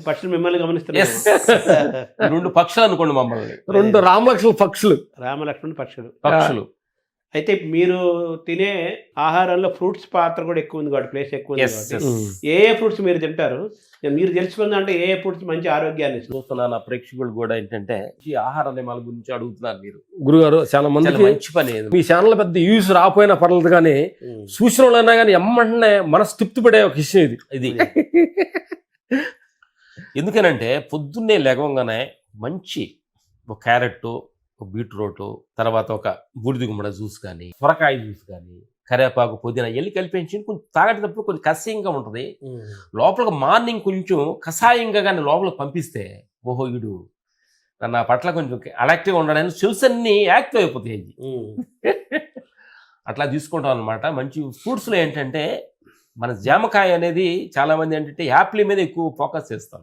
పక్షులు మిమ్మల్ని గమనిస్తున్నాయి. 2 పక్షులు అనుకోండి మమ్మల్ని, 2 రామలక్ష్మణ పక్షులు. అయితే మీరు తినే ఆహారంలో ఫ్రూట్స్ పాత్ర కూడా ఎక్కువ ఉంది కాబట్టి, ప్లేస్ ఎక్కువ ఉంది కాబట్టి ఏ ఫ్రూట్స్ మీరు తింటారు? మీరు తెలుసుకుందంటే ఏ ఫ్రూట్స్ మంచి ఆరోగ్యాన్ని చూస్తున్నా. ప్రేక్షకులు కూడా ఏంటంటే ఈ ఆహార నియమాల గురించి అడుగుతున్నారు మీరు. గురుగారు చాలా మంది మంచి పని. మీ ఛానల్ పెద్ద యూస్ రాపోయినా పర్లేదు, కానీ చూసిన వాళ్ళైనా కానీ ఎమ్మంటనే మనసు తృప్తి పడే ఒక విషయం ఇది. ఎందుకనంటే పొద్దున్నే లేవగానే మంచి ఒక క్యారెట్, బీట్రూట్, తర్వాత ఒక బూడిద గుమ్మడి జ్యూస్ కానీ, సొరకాయ జ్యూస్ కానీ, కరివేపాకు, పుదీనా ఎల్లి కలిపించి కొంచెం తాగేటప్పుడు కొంచెం కషాయంగా ఉంటుంది. లోపల మార్నింగ్ కొంచెం కషాయంగా కానీ లోపల పంపిస్తే ఓహో వీడు నా పట్ల కొంచెం అలెక్టివ్గా ఉండడానికి సెల్స్ అన్ని యాక్టివ్ అయిపోతాయి. అట్లా తీసుకుంటాం అనమాట. మంచి ఫ్రూట్స్లో ఏంటంటే మన జామకాయ అనేది చాలా మంది ఏంటంటే యాపిల్ మీద ఎక్కువ ఫోకస్ చేస్తాం.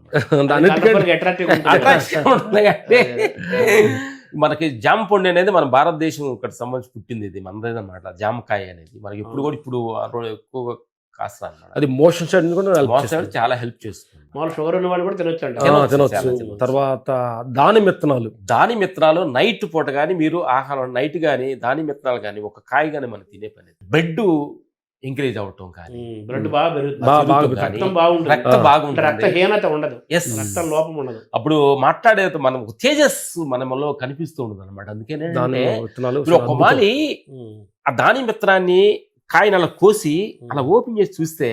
మనకి జామ పండు అనేది మన భారతదేశం ఇక్కడ సంబంధించి పుట్టింది, ఇది మనదేదన్నమాట. జామకాయ అనేది మనకి ఎప్పుడు కూడా ఇప్పుడు ఎక్కువగా కాస్త అన్నమాట. అది మోషన్ చాలా హెల్ప్ చేస్తుంది. షుగర్ ఉన్న వాళ్ళు కూడా తినొచ్చు. తర్వాత దానిమ్మ విత్తనాలు నైట్ పూట కానీ మీరు ఆహారం నైట్ కానీ దానిమ్మ విత్తనాలు కానీ ఒక కాయ కానీ మనం తినే పని. బ్లడ్ ఎంకరేజ్ అవటం కానీ, బ్లడ్ బాగా పెరుగుతుంది, రక్తం బాగుంటుంది, రక్తహీనత ఉండదు, రక్తం లోపం ఉండదు. అప్పుడు మాట్లాడే మనం తేజస్సు మనలో కనిపిస్తూ ఉండదు అనమాట. అందుకేనే ఒక మాలి ఆ దాని విత్తనాన్ని కాయని అలా కోసి అలా ఓపెన్ చేసి చూస్తే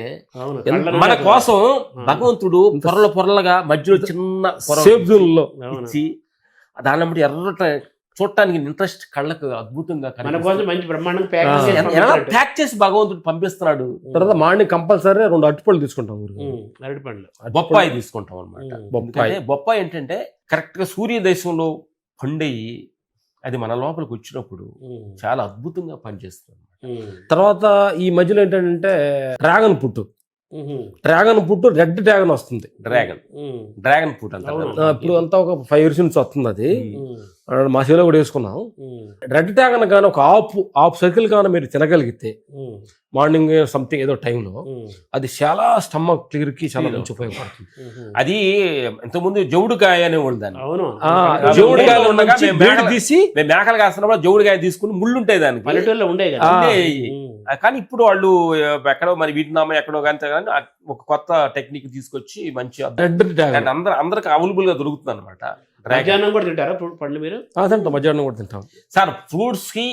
మన కోసం భగవంతుడు పొరలుగా మధ్యలో చిన్న ఇచ్చి దాని బట్టి ఎర్ర చూడటానికి ఇంట్రెస్ట్ కళ్ళకు అద్భుతంగా ప్యాక్ చేసి భగవంతుడు పంపిస్తున్నాడు. తర్వాత మార్నింగ్ కంపల్సరీ 2 అరటిపళ్ళు తీసుకుంటాం, అరటిపళ్ళు, బొప్పాయి తీసుకుంటాం అనమాట. బొప్పాయి ఏంటంటే కరెక్ట్ గా సూర్య దేశంలో పండయి అది మన లోపలికి వచ్చినప్పుడు చాలా అద్భుతంగా పనిచేస్తుంది. తర్వాత ఈ మధ్యలో ఏంటంటే డ్రాగన్ ఫ్రూట్ రెడ్ డ్రాగన్ వస్తుంది. డ్రాగన్ ఫ్రూట్ అంతా ఇప్పుడు అంతా ఒక 5 years నుంచి వస్తుంది. అది మా చెవిలో కూడా వేసుకున్నాం. రెడ్ డ్రాగన్ కానీ ఒక హాఫ్ సర్కిల్ కానీ మీరు తినగలిగితే మార్నింగ్ సంథింగ్ ఏదో టైంలో అది చాలా స్టమక్ క్లియర్ కి చాలా మంచి ఉపయోగపడుతుంది. అది ఇంతకుముందు జవుడుకాయ అనే దాన్ని, జవుడుకాయ తీసి మేము మేకలు కాస్తున్నప్పుడు జవుడుకాయ తీసుకుని ముళ్ళు ఉంటాయి దానికి, పల్లెటూరులో ఉండే. కానీ ఇప్పుడు వాళ్ళు ఎక్కడో మరి వియట్నాం ఎక్కడో కానీ ఒక కొత్త టెక్నిక్ తీసుకొచ్చి మంచి అందరికి అవైలబుల్ గా దొరుకుతుంది అనమాట. మధ్యాహ్నం కూడా తింటారా పండ్లు మీరు? మధ్యాహ్నం కూడా తింటాం సార్. ఫ్రూట్స్ కి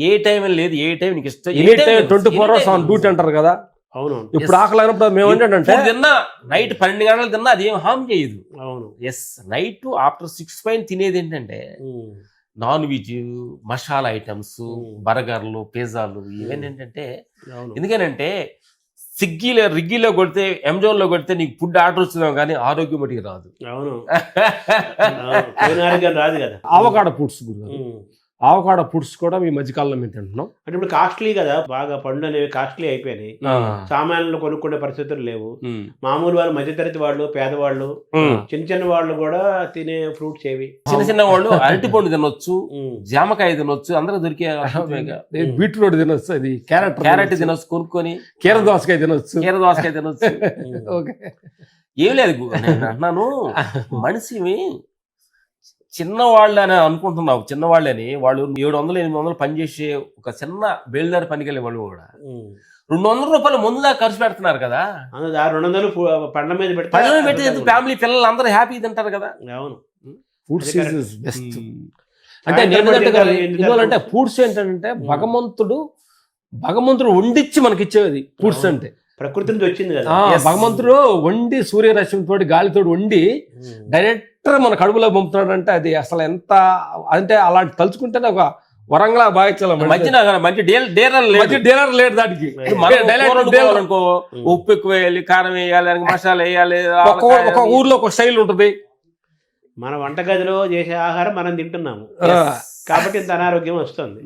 ఏ టైం లేదు, ఏ టైం నీకు ఇష్టం 24 hours ఆన్ డ్యూటీ అంటారు కదా. అవును. ఇప్పుడు ఆకలి అయినప్పుడు మేము ఏంటంటే తిన్నా నైట్ 12 గంటలు తిన్నా అది ఏం హామ్ చేయదు. అవును. ఎస్, నైట్ ఆఫ్టర్ 6 పైన తినేది ఏంటంటే నాన్ వెజ్, మసాలా ఐటమ్స్, బర్గర్లు, పిజ్జాలు ఇవన్నీ ఏంటంటే ఎందుకనంటే రిగ్గీలో కొడితే అమెజాన్ లో కొడితే నీకు ఫుడ్ ఆర్డర్ వచ్చినావు కానీ ఆరోగ్యం మటుకు రాదు. అవును. రాదు కదా. ఆవకాడో ఫుడ్స్ కూడా మీ మధ్యకాలంలో మేము తింటున్నాం. అంటే ఇప్పుడు కాస్ట్లీ కదా, బాగా పండ్లు అనేవి కాస్ట్లీ అయిపోయినాయి, సామాన్లు కొనుక్కునే పరిస్థితులు లేవు. మామూలు వాళ్ళు, మధ్యతరగతి వాళ్ళు, పేదవాళ్ళు, చిన్న వాళ్ళు కూడా తినే ఫ్రూట్స్ ఏవి? చిన్న వాళ్ళు అరటి పండు తినొచ్చు, జామకాయ తినొచ్చు, అందరూ దొరికే బీట్రూట్ తినొచ్చు, అది క్యారెట్ తినొచ్చు కొనుక్కొని, కీర దోసకాయ తినొచ్చు. ఏం లేదు నేను అంటున్నాను, మనిషిని చిన్నవాళ్ళు అని అనుకుంటున్నావు. చిన్నవాళ్ళని వాళ్ళు 700-800 పనిచేసే ఒక చిన్న బేల్దారి పనికెళ్ళే వాళ్ళు కూడా 200 రూపాయలు ముందులా ఖర్చు పెడుతున్నారు కదా. 200 పండ్ల మీద పెట్టి ఫ్యామిలీ పిల్లలు అందరూ హ్యాపీ తింటారు కదా. అవును. Foods is best. అంటే ఫుడ్స్ ఏంటంటే భగవంతుడు వండిచ్చి మనకి ఇచ్చేది ఫుడ్స్ అంటే. ప్రకృతి నుంచి వచ్చింది కదా. భగవంతుడు వండి సూర్యరశ్మితో గాలితో వండి డైరెక్ట్ మన కడుపులో పంపుతున్నాడు అంటే అది అసలు ఎంత అంటే అలాంటి తలుచుకుంటేనే ఒక వరంగా భావించాలి. మంచి డేలర్ లేడు దానికి. ఉప్పు ఎక్కువ వేయాలి, కారం వేయాలి, మసాలా వేయాలి, ఒక ఊర్లో ఒక స్టైల్ ఉంటుంది. మన వంటగదిలో చేసే ఆహారం మనం తింటున్నాము కాబట్టి ఇంత అనారోగ్యం వస్తుంది.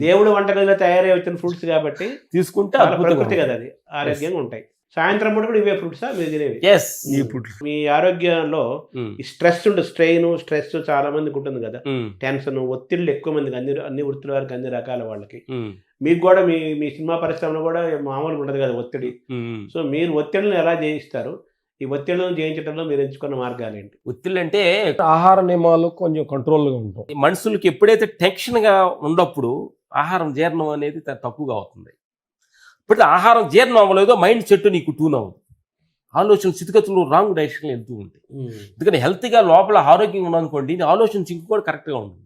దేవుడు వంటగదిలో తయారై వచ్చిన ఫ్రూట్స్ కాబట్టి తీసుకుంటే ప్రకృతి కదా, అది ఆరోగ్యంగా ఉంటాయి. సాయంత్రం పూట కూడా ఇవే ఫ్రూట్సా మీరు తినేవి? మీ ఆరోగ్యంలో స్ట్రెస్ చాలా మందికి ఉంటుంది కదా, టెన్షన్, ఒత్తిళ్ళు ఎక్కువ మందికి, అన్ని వృత్తుల వారికి, అన్ని రకాల వాళ్ళకి. మీకు కూడా మీ సినిమా పరిశ్రమలో కూడా మామూలుగా ఉండదు కదా ఒత్తిడి. సో మీరు ఒత్తిడిని ఎలా జయిస్తారు? ఈ ఒత్తిళ్లను జయించడంలో మీరు ఎంచుకున్న మార్గాలు ఏంటి? ఒత్తిళ్ళు అంటే ఆహార నియమాలు కొంచెం కంట్రోల్గా ఉంటాయి. మనుషులకి ఎప్పుడైతే టెన్షన్గా ఉన్నప్పుడు ఆహారం జీర్ణం అనేది తక్కువగా అవుతుంది. ఇప్పుడు ఆహారం జీర్ణం అవ్వలేదో మైండ్ సెట్ నీకు ట్యూన్ అవ్వదు, ఆలోచన స్థితిగతులు రాంగ్ డైరెక్షన్లో వెళ్తూ ఉంటాయి. ఎందుకంటే హెల్త్గా లోపల ఆరోగ్యంగా ఉన్నదనుకోండి, ఆలోచన సింక్ కూడా కరెక్ట్గా ఉంటుంది.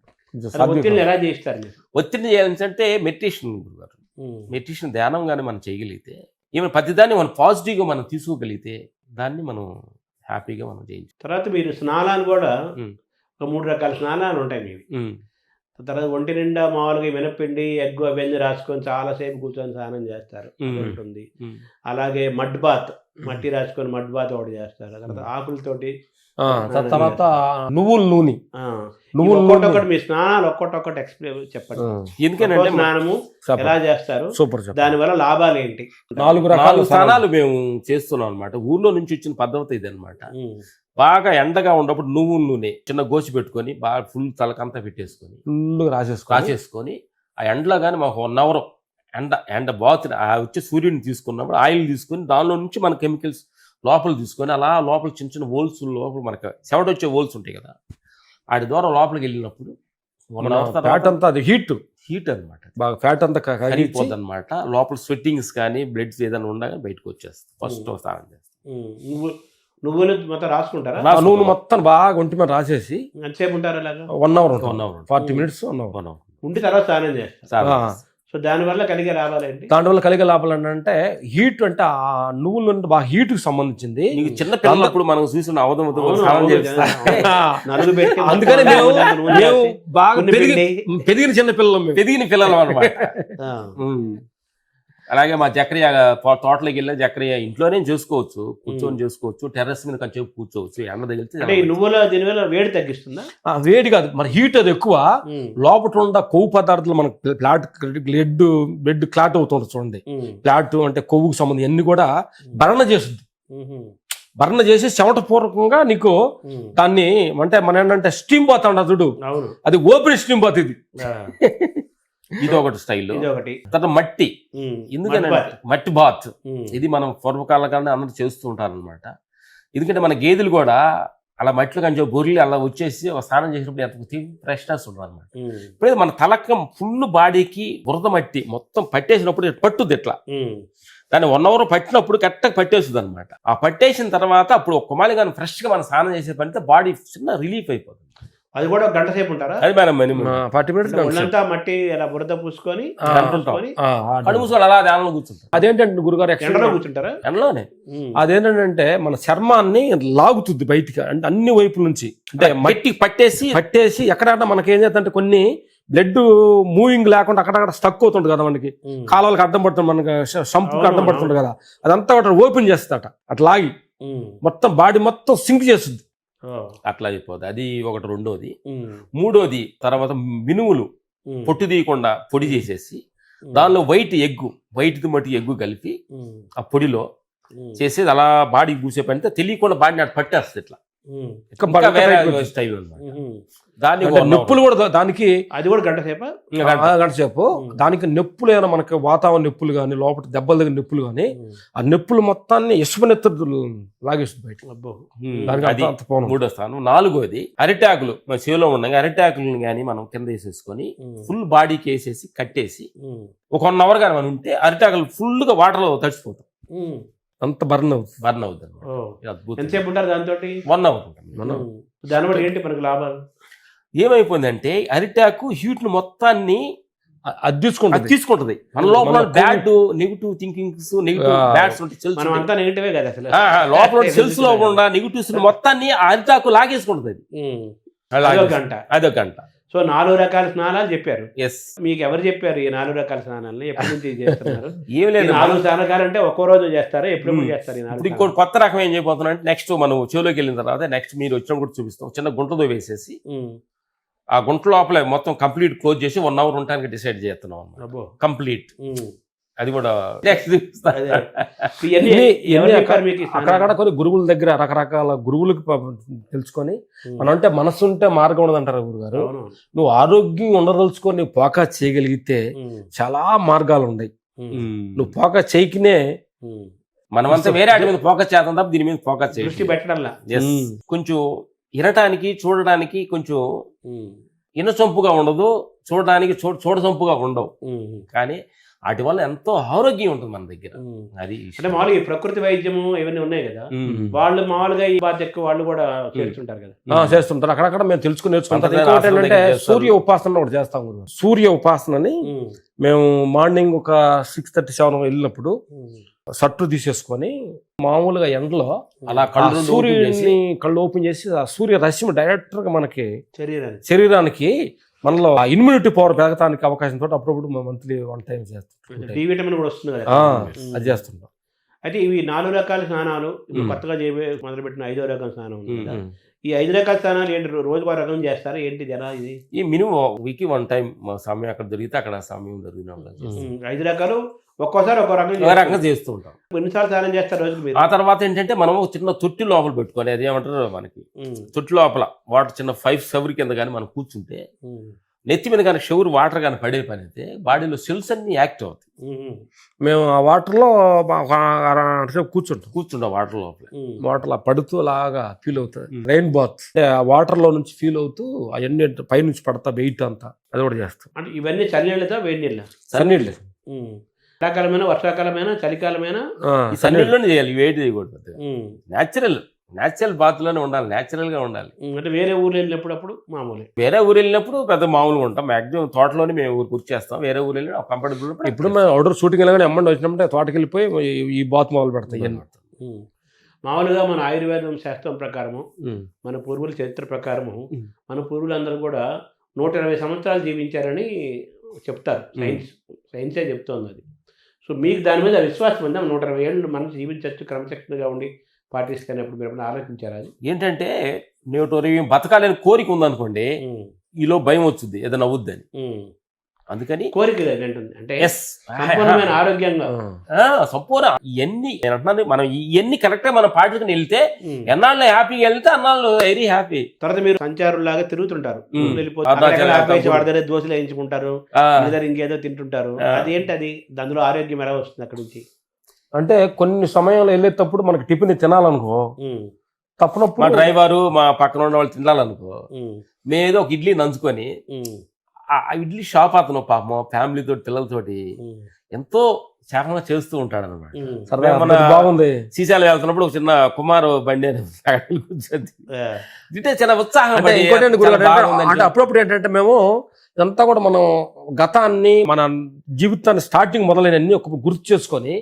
ఒత్తిడిని ఎలా చేస్తారు మీరు? ఒత్తిడిని చేయాలంటే మెడిటేషన్ ధ్యానం కానీ మనం చేయగలిగితే, ఏమైనా ప్రతిదాన్ని మనం పాజిటివ్గా మనం తీసుకోగలిగితే దాన్ని మనం హ్యాపీగా మనం చేయించాం. తర్వాత మీరు స్నానాలు కూడా ఒక 3 రకాల స్నానాలు ఉంటాయి. మీరు తర్వాత ఒంటి నిండా మామూలుగా ఈ మినప్పిండి ఎగ్ అవన్నీ రాసుకొని చాలాసేపు కూర్చొని స్నానం చేస్తారు ఉంటుంది. అలాగే మడ్ బాత్, మట్టి రాసుకొని మడ్ బాత్ ఒకటి చేస్తారు. తర్వాత ఆకులతోటి, తర్వాత నువ్వుల నూనె, ఒక్కొక్కటి మీ స్నానాలు ఒక్కొక్కటి ఎక్స్ప్లెయిన్ చెప్పండి. ఎందుకంటే స్నానము ఎలా చేస్తారు, సూపర్, దాని వల్ల లాభాలు ఏంటి? 4 రకాల స్నానాలు మేము చేస్తున్నాం అనమాట. ఊర్లో నుంచి వచ్చిన పద్ధతి ఇది అనమాట. బాగా ఎండగా ఉన్నప్పుడు నువ్వుల నూనె చిన్న గోచి పెట్టుకొని బాగా ఫుల్ తలకంతా పెట్టేసుకొని ఫుల్ రాసేసుకొని ఆ ఎండలో కానీ మాకు 1 అవర్ ఎండ బాగుతుంది. ఆ వచ్చే సూర్యుడిని తీసుకున్నప్పుడు ఆయిల్ తీసుకొని దానిలో నుంచి మన కెమికల్స్ లోపల తీసుకొని అలా లోపల చిన్న చిన్న హోల్స్ లోపల మనకు చెవట వచ్చే హోల్స్ ఉంటాయి కదా, వాటి ద్వారా లోపలికి వెళ్ళినప్పుడు 1 అవర్ ఫ్యాట్ అంతా అది హీట్ అనమాట, బాగా ఫ్యాట్ అంతా కరిగిపోద్ది అనమాట. లోపల స్వెట్టింగ్స్ కానీ బ్లడ్స్ ఏదైనా ఉండగా బయటకు వచ్చేస్తుంది. ఫస్ట్ స్నానం చేస్తాం. నువ్వులు మొత్తం రాసుకుంటారా? నూనె మొత్తం బాగా ఒంటి మీద రాసేసి ఎంతసేపు ఉంటారు అలాగా? 1 అవర్ 40 మినిట్స్ 1 అవర్ ఉండి తర్వాత స్నానం చేస్తారు. సో దానివల్ల కలిగే లాభాలు ఏంటి? దానివల్ల కలిగే లాభాలు ఏంటంటే హీట్, అంటే ఆ నువ్వుల నుండి బాగా హీట్ కి సంబంధించింది. చిన్న పిల్లలప్పుడు మనం చూసిన అందుకని మేము బాగా పెరిగిన చిన్న పిల్లలు అనమాట. అలాగే మా జక్రియ తోటలోకి వెళ్ళి జక్రియ ఇంట్లోనే చేసుకోవచ్చు, కూర్చొని చేసుకోవచ్చు, టెర్రస్ మీద కొంచెం కూర్చోవచ్చు. ఎండ తగిలితే నువ్వుల దీనివల్ల వేడి తగ్గిస్తుందా? వేడి కాదు, మన హీట్ అది ఎక్కువ. లోపల ఉన్న కొవ్వు పదార్థాలు మనకు బ్లడ్ క్లాట్ అవుతుంది చూడండి. క్లాట్ అంటే కొవ్వుకు సంబంధం అన్ని కూడా భరణ చేస్తుంది. భరణ చేసి చెమట పూర్వకంగా నీకు దాన్ని అంటే మన ఏంటంటే స్టీమ్ బాత్ అంట చూడు, అది ఓపెన్ స్టీమ్ బాత్ ఇది. ఇది ఒకటి స్టైల్. తర్వాత మట్టి, ఎందుకంటే మట్టి బాత్ ఇది మనం పూర్వకాలం కన్నా అందరూ చేస్తూ ఉంటారు అనమాట. ఎందుకంటే మన గేదెలు కూడా అలా మట్టిలో కొంచెం బొర్రెలు అలా వచ్చేసి స్నానం చేసినప్పుడు ఎంత ఫ్రెష్నెస్ ఉంటుంది అనమాట. ఇప్పుడు మన తలకం ఫుల్ బాడీకి బురద మట్టి మొత్తం పట్టేసినప్పుడు పట్టుద్ది ఇట్లా. దాన్ని 1 అవర్ పట్టినప్పుడు కరెక్ట్గా పట్టేస్తుంది అనమాట. ఆ పట్టేసిన తర్వాత అప్పుడు ఒక్క మాలి కానీ ఫ్రెష్గా మనం స్నానం చేసే పనితే బాడీ చిన్న రిలీఫ్ అయిపోతుంది. అది కూడా 1 గంట సేపు ఉంటారా? అది మనం 40 మినిట్స్ ఒళ్ళంతా మట్టి అలా బురద పూసుకొని కడుముసోళ్ళు అలా ధ్యానంలో కూర్చుంటారు. అదేంటంటే గురుగారు ఎండలో కూర్చుంటారా? ఎండలోనే. అదేంటంటే మన చర్మాన్ని లాగుతుంది బయటికి, అంటే అన్ని వైపుల నుంచి. అంటే మట్టి పట్టేసి ఎక్కడన్నా మనకి ఏం చేద్దంటే కొన్ని బ్లడ్ మూవింగ్ లేకుండా అక్కడక్కడ స్టక్ అవుతుంది కదా, మనకి కాలాలకు అడ్డం పడుతుంది, మనకి షంపుకి అడ్డం పడుతుంది కదా, అదంతా ఓపెన్ చేస్తుందట. అట్లా లాగి మొత్తం బాడీ మొత్తం సింక్ చేస్తుంది. అట్లా అయిపోద్ది. అది ఒకటి. రెండోది. మూడోది తర్వాత మినుములు పొట్టు తీయకుండా పొడి చేసేసి దానిలో వైట్ మట్టి ఎగ్గు కలిపి ఆ పొడిలో చేసేది అలా బాడీ పూసే పనితే తెలియకుండా బాడీని అటు పట్టేస్తుంది. ఇట్లా స్టైల్ దాని నొప్పులు కూడా దానికి అది కూడా గంట సేపు దానికి నొప్పులు ఏమైనా మనకి వాతావరణ నొప్పులు కానీ లోపల దెబ్బల దగ్గర నొప్పులు కానీ ఆ నొప్పులు మొత్తాన్ని ఇసుమనెత్తు లాగేస్తుంది బయట. మూడో స్థానం. నాలుగోది అరిటాకులు మన చెవిలో ఉండగా అరిటాకులను కానీ మనం కింద వేసేసుకొని ఫుల్ బాడీకి వేసేసి కట్టేసి ఒక 1 అవర్ కానీ మనం ఉంటే అరిటాకులు ఫుల్ గా వాటర్ లో తడిచిపోతాం. అంత బర్న్ అవుతుంది. ఎంతసేపు ఉంటారు దాంతో? 1 అవర్ ఉంటాం. దానివల్ల ఏంటి మనకు లాభాలు? ఏమైపోయిందంటే అరిటాకు హీట్ ను మొత్తాన్ని తీసుకుంటది. మన లోపల బ్యాడ్ నెగిటివ్ థింకింగ్స్, నెగిటివ్ బ్యాడ్స్ ఉంటాయి. లోపల సెల్స్ లో ఉన్న నెగిటివ్స్ మొత్తాన్ని అరిటాకు లాగేసుకుంటది. అదొక గంట. సో 4 రకాల స్నానాలు చెప్పారు. మీకు ఎవరు చెప్పారు ఈ 4 రకాల స్నానాలను? ఎప్పటి నుంచి చేస్తున్నారు? ఏం లేదు, 4 స్నానాలు అంటే ఒక్కో రోజు చేస్తారా, ఎప్పుడు చేస్తారు? ఇంకోటి కొత్త రకం ఏం చేయబోతున్నా అంటే నెక్స్ట్ మనం చెవులోకి వెళ్ళిన తర్వాత నెక్స్ట్ మీరు వచ్చినప్పుడు కూడా చూపిస్తాం. చిన్న గుంటతో వేసేసి ఆ గుంట లోపల మొత్తం కంప్లీట్ క్లోజ్ చేసి 1 అవర్ ఉండడానికి డిసైడ్ చేస్తున్నాం కంప్లీట్. అది కూడా అక్కడక్కడ కొన్ని గురువుల దగ్గర రకరకాల గురువులకు తెలుసుకొని మనం అంటే మనసు ఉంటే మార్గం ఉండదు అంటారు గురుగారు. నువ్వు ఆరోగ్యం ఉండదలుచుకొని నువ్వు ఫోకస్ చేయగలిగితే చాలా మార్గాలు ఉన్నాయి. నువ్వు ఫోకస్ చేయకనే మనమంతా వేరే వాటి మీద ఫోకస్ చేద్దాం తప్ప దీని మీద ఫోకస్ చేయాలి. కొంచెం వినటానికి చూడడానికి కొంచెం ఇనసొంపుగా ఉండదు, చూడడానికి చూడసొంపుగా ఉండవు, కానీ వాటి వల్ల ఎంతో ఆరోగ్యం ఉంటుంది మన దగ్గర. అది అంటే మామూలుగా ఈ ప్రకృతి వైద్యము ఇవన్నీ ఉన్నాయి కదా, వాళ్ళు మామూలుగా ఈ బాధ్యత వాళ్ళు కూడా చేస్తుంటారు కదా? చేస్తుంటారు. అక్కడక్కడ మేము తెలుసుకుని నేర్చుకుంటాం. ఇంకోటి ఏంటంటే సూర్య ఉపాసన కూడా చేస్తాం. సూర్య ఉపాసనని మేము మార్నింగ్ ఒక 6:37 వెళ్ళినప్పుడు సట్టు తీసేసుకొని మామూలుగా ఎండలో అలా సూర్యుడిని కళ్ళు ఓపెన్ చేసి ఆ సూర్య రశ్మి డైరెక్ట్ గా మనకి శరీరానికి మనలో ఇమ్యూనిటీ పవర్ పెరగడానికి అవకాశం తోటి అప్పుడప్పుడు మంత్లీ 1 టైం చేస్తుంటాం. డి విటమిన్ కూడా వస్తుంది కదా. అది చేస్తుంటాం. అయితే ఇవి 4 రకాల స్నానాలు ఇప్పుడు కొత్తగా మొదలుపెట్టిన 5వ రకం స్నానం ఉంది కదా. ఈ 5 రకాల స్నానాలు ఏంటి, రోజుకో రకం చేస్తారా ఏంటి జరా? ఇది ఈ మినిమం వీక్కి 1 టైం మా సమయం అక్కడ దొరికితే అక్కడ సమయం దొరికినప్పుడు 5 రకాలు ఒక్కోసారి ఒక్కో రకంగా చేస్తూ ఉంటాం. ఎన్నిసార్లు స్నానం చేస్తారు రోజుకి మీరు? ఆ తర్వాత ఏంటంటే మనం చిన్న తొట్టి లోపల పెట్టుకొని, అది ఏమంటారు మనకి తొట్టి లోపల వాటర్ చిన్న 5 షవర్ కింద కానీ మనం కూర్చుంటే నెత్తి మీద కానీ షవర్ వాటర్ కానీ పడే పని అయితే బాడీలో సెల్స్ అన్ని యాక్టివ్ అవుతాయి. మేము ఆ వాటర్లో కూర్చుంటాం వాటర్ లోపల. వాటర్ పడుతూ అలాగా ఫీల్ అవుతుంది. రెయిన్ బాత్ అంటే ఆ వాటర్ లో నుంచి ఫీల్ అవుతూ అవన్నీ పైనుంచి పడతా వెయిట్ అంతా అది కూడా చేస్తాం. అంటే ఇవన్నీ చల్లనీళ్ళతో వేడి నీళ్ళ? సన్నీళ్ళు. ఎండాకాలమైనా వర్షాకాలమైనా చలికాలమైనా సన్నీళ్ళలోనే చేయాలి, వేడి చేయకూడదు. న్యాచురల్ బాత్ లోనే ఉండాలి, న్యాచురల్ గా ఉండాలి. అంటే వేరే ఊరు వెళ్ళినప్పుడు మామూలు, వేరే ఊరు వెళ్ళినప్పుడు పెద్ద మామూలుగా ఉంటాం. మాక్సిమం తోటలోనే మేము ఊరు కూర్చేస్తాం. వేరే ఊరు వెళ్ళి కంఫర్టబుల్. ఇప్పుడు మేము అవుట్డోర్ షూటింగ్ వెళ్ళగానే అమ్మండి వచ్చినప్పుడు తోటకి వెళ్ళిపోయి ఈ బాత్ మొదలు పెడతాయి. మామూలుగా మన ఆయుర్వేదం శాస్త్రం ప్రకారము, మన పూర్వుల చరిత్ర ప్రకారము, మన పూర్వులందరూ కూడా 120 సంవత్సరాలు జీవించారని చెప్తారు. సైన్సే చెప్తోంది అది. సో మీకు దాని మీద విశ్వాసం ఉందా? 120 ఏళ్ళు మనసు జీవించవచ్చు క్రమశిక్షణగా ఉండి పాటిస్తున్నప్పుడు మీరు ఎప్పుడు ఆలోచించారా? అది ఏంటంటే 120 బతకాలని కోరిక ఉందనుకోండి, ఈలో భయం వచ్చింది ఏదైనా అవుద్దని. అందుకని కోరిక అంటే సంపూర్ణమైన ఆరోగ్యంగా సంపూర్ణ ఇవన్నీ అంటున్నాను. మనం ఇవన్నీ కరెక్ట్ గా మనం పాటించుకుని వెళ్తే ఎన్నాళ్ళు హ్యాపీగా వెళ్తే అన్నాళ్ళు వెరీ హ్యాపీ. తర్వాత మీరు సంచారులాగా తిరుగుతుంటారు, దోశలు వేయించుకుంటారు, ఇంకేదో తింటుంటారు. అదేంటి అది? అందులో ఆరోగ్యం ఎలా వస్తుంది అక్కడి నుంచి? అంటే కొన్ని సమయంలో వెళ్ళేటప్పుడు మనకి టిఫిన్ తినాలనుకో, తప్పనప్పుడు మా డ్రైవరు మా పక్కన ఉన్న వాళ్ళు తినాలనుకో, మేదో ఒక ఇడ్లీ నంచుకొని ఆ ఇడ్లీ షాప్ అతను పాపం ఫ్యామిలీతో పిల్లలతోటి ఎంతో శాఖంగా చేస్తూ ఉంటాడు అనమాట. బాగుంది. శ్రీశాలం వెళ్తున్నప్పుడు ఒక చిన్న కుమారు బండి కూర్చొని చాలా ఉత్సాహం. అంటే అప్పుడప్పుడు ఏంటంటే మేము ఇదంతా కూడా మనం గతాన్ని, మన జీవితాన్ని స్టార్టింగ్ మొదలైనన్ని ఒక గుర్తు చేసుకొని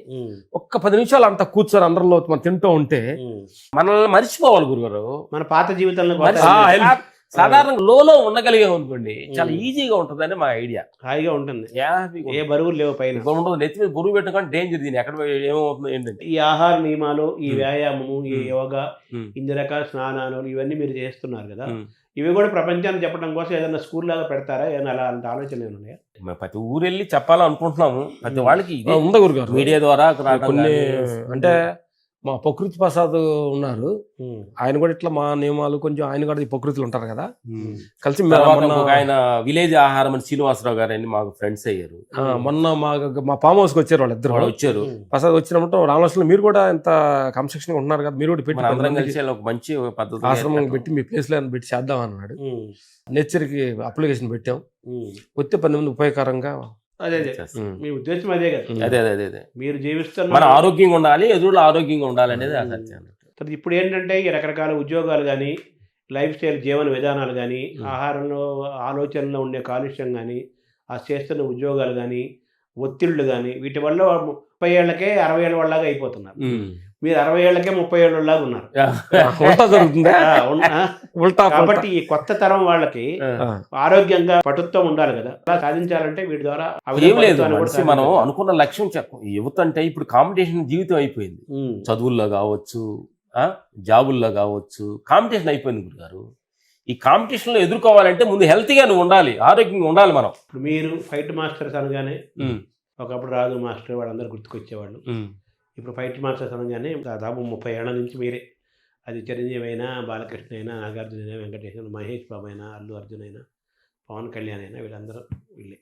ఒక్క 10 నిమిషాలు అంతా కూర్చొని అందరిలో మనం తింటూ ఉంటే మనల్ని మర్చిపోవాలి గురుగారు. మన పాత జీవితంలో సాధారణంగా లోలో ఉండగలిగాం అనుకోండి, చాలా ఈజీగా ఉంటుందని మా ఐడియా. హాయిగా ఉంటుంది, ఏ బరువులు లేవు, పైన ఉండదు. నెత్తి మీద బరువు పెట్టకుండా డేంజర్. దీన్ని ఎక్కడ ఏమవుతుందో ఏంటంటే ఈ ఆహార నియమాలు, ఈ వ్యాయామము, ఈ యోగా, ఇన్ని రకాల స్నానాలు ఇవన్నీ మీరు చేస్తున్నారు కదా, ఇవి కూడా ప్రపంచాన్ని చెప్పడం కోసం ఏదైనా స్కూల్ లాగా పెడతారా? ఏదైనా అలా అంత ఆలోచన ఏమన్నాయా? ప్రతి ఊరు వెళ్ళి చెప్పాలనుకుంటున్నాము. ప్రతి వాళ్ళకి ఉందా గురుగారు? మీడియా ద్వారా కొన్ని అంటే మా ప్రకృతి ప్రసాద్ ఉన్నారు, ఆయన కూడా ఇట్లా మా నియమాలు కొంచెం ఆయన కూడా ప్రకృతిలో ఉంటారు కదా, కలిసి ఆయన విలేజ్ ఆహారం అని శ్రీనివాసరావు గారు అని మాకు ఫ్రెండ్స్ అయ్యారు. మొన్న మా ఫామ్ హౌస్ కి వచ్చారు, వాళ్ళు ఇద్దరు వచ్చారు. ప్రసాద్ వచ్చినప్పుడు రామలక్ష్మణ్ మీరు కూడా ఎంత కన్స్ట్రక్షన్ ఉంటున్నారు కదా, మీరు కూడా పెట్టి అందరం కలిసి ఒక మంచి పద్ధతి ఆశ్రమం పెట్టి మీ ప్లేస్ లో పెట్టి చేద్దాం అన్నాడు. నేచర్ కి అప్లికేషన్ పెట్టాం, వచ్చే 10 మంది ఉపయోగకరంగా. అదే మీ ఉద్దేశం అదే కదా. అదే మీరు జీవిస్తున్న మన ఆరోగ్యంగా ఉండాలి, ఎదురు ఆరోగ్యంగా ఉండాలి అనేది సత్యం. ఇప్పుడు ఏంటంటే ఈ రకరకాల ఉద్యోగాలు కానీ, లైఫ్ స్టైల్ జీవన విధానాలు కానీ, ఆహారంలో ఆలోచనలో ఉండే కాలుష్యం కానీ, ఆ చేస్తున్న ఉద్యోగాలు కానీ, ఒత్తిళ్లు కానీ, వీటి వల్ల 30 ఏళ్లకే 60 ఏళ్ళ వాళ్ళలాగా అయిపోతున్నారు. మీరు 60 ఏళ్లకే 30 ఏళ్ళలాగా ఉన్నారు. కాబట్టి ఈ కొత్త తరం వాళ్ళకి ఆరోగ్యంగా పటుత్వం ఉండాలి కదా, అలా సాధించాలంటే వీటి ద్వారా ఏం లేదు. మనం అనుకున్న లక్ష్యం యువత అంటే ఇప్పుడు కాంపిటీషన్ జీవితం అయిపోయింది. చదువుల్లో కావచ్చు, జాబుల్లో కావచ్చు, కాంపిటీషన్ అయిపోయింది గురుగారు. ఈ కాంపిటీషన్ లో ఎదుర్కోవాలంటే ముందు హెల్తీగా నువ్వు ఉండాలి, ఆరోగ్యంగా ఉండాలి. మనం ఇప్పుడు మీరు ఫైట్ మాస్టర్స్ అనగానే ఒకప్పుడు రాజు మాస్టర్ వాళ్ళందరూ గుర్తుకొచ్చేవాళ్ళు. ఇప్పుడు ఫైట్ మాస్టర్స్ అనగానే దాదాపు 30 ఏళ్ల నుంచి మీరే, అది చిరంజీవి అయినా, బాలకృష్ణ అయినా, నాగార్జున అయినా, వెంకటేష్ అయినా, మహేష్ బాబు అయినా, అల్లు అర్జున్ అయినా, పవన్ కళ్యాణ్ అయినా, వీళ్ళందరూ వీళ్ళే.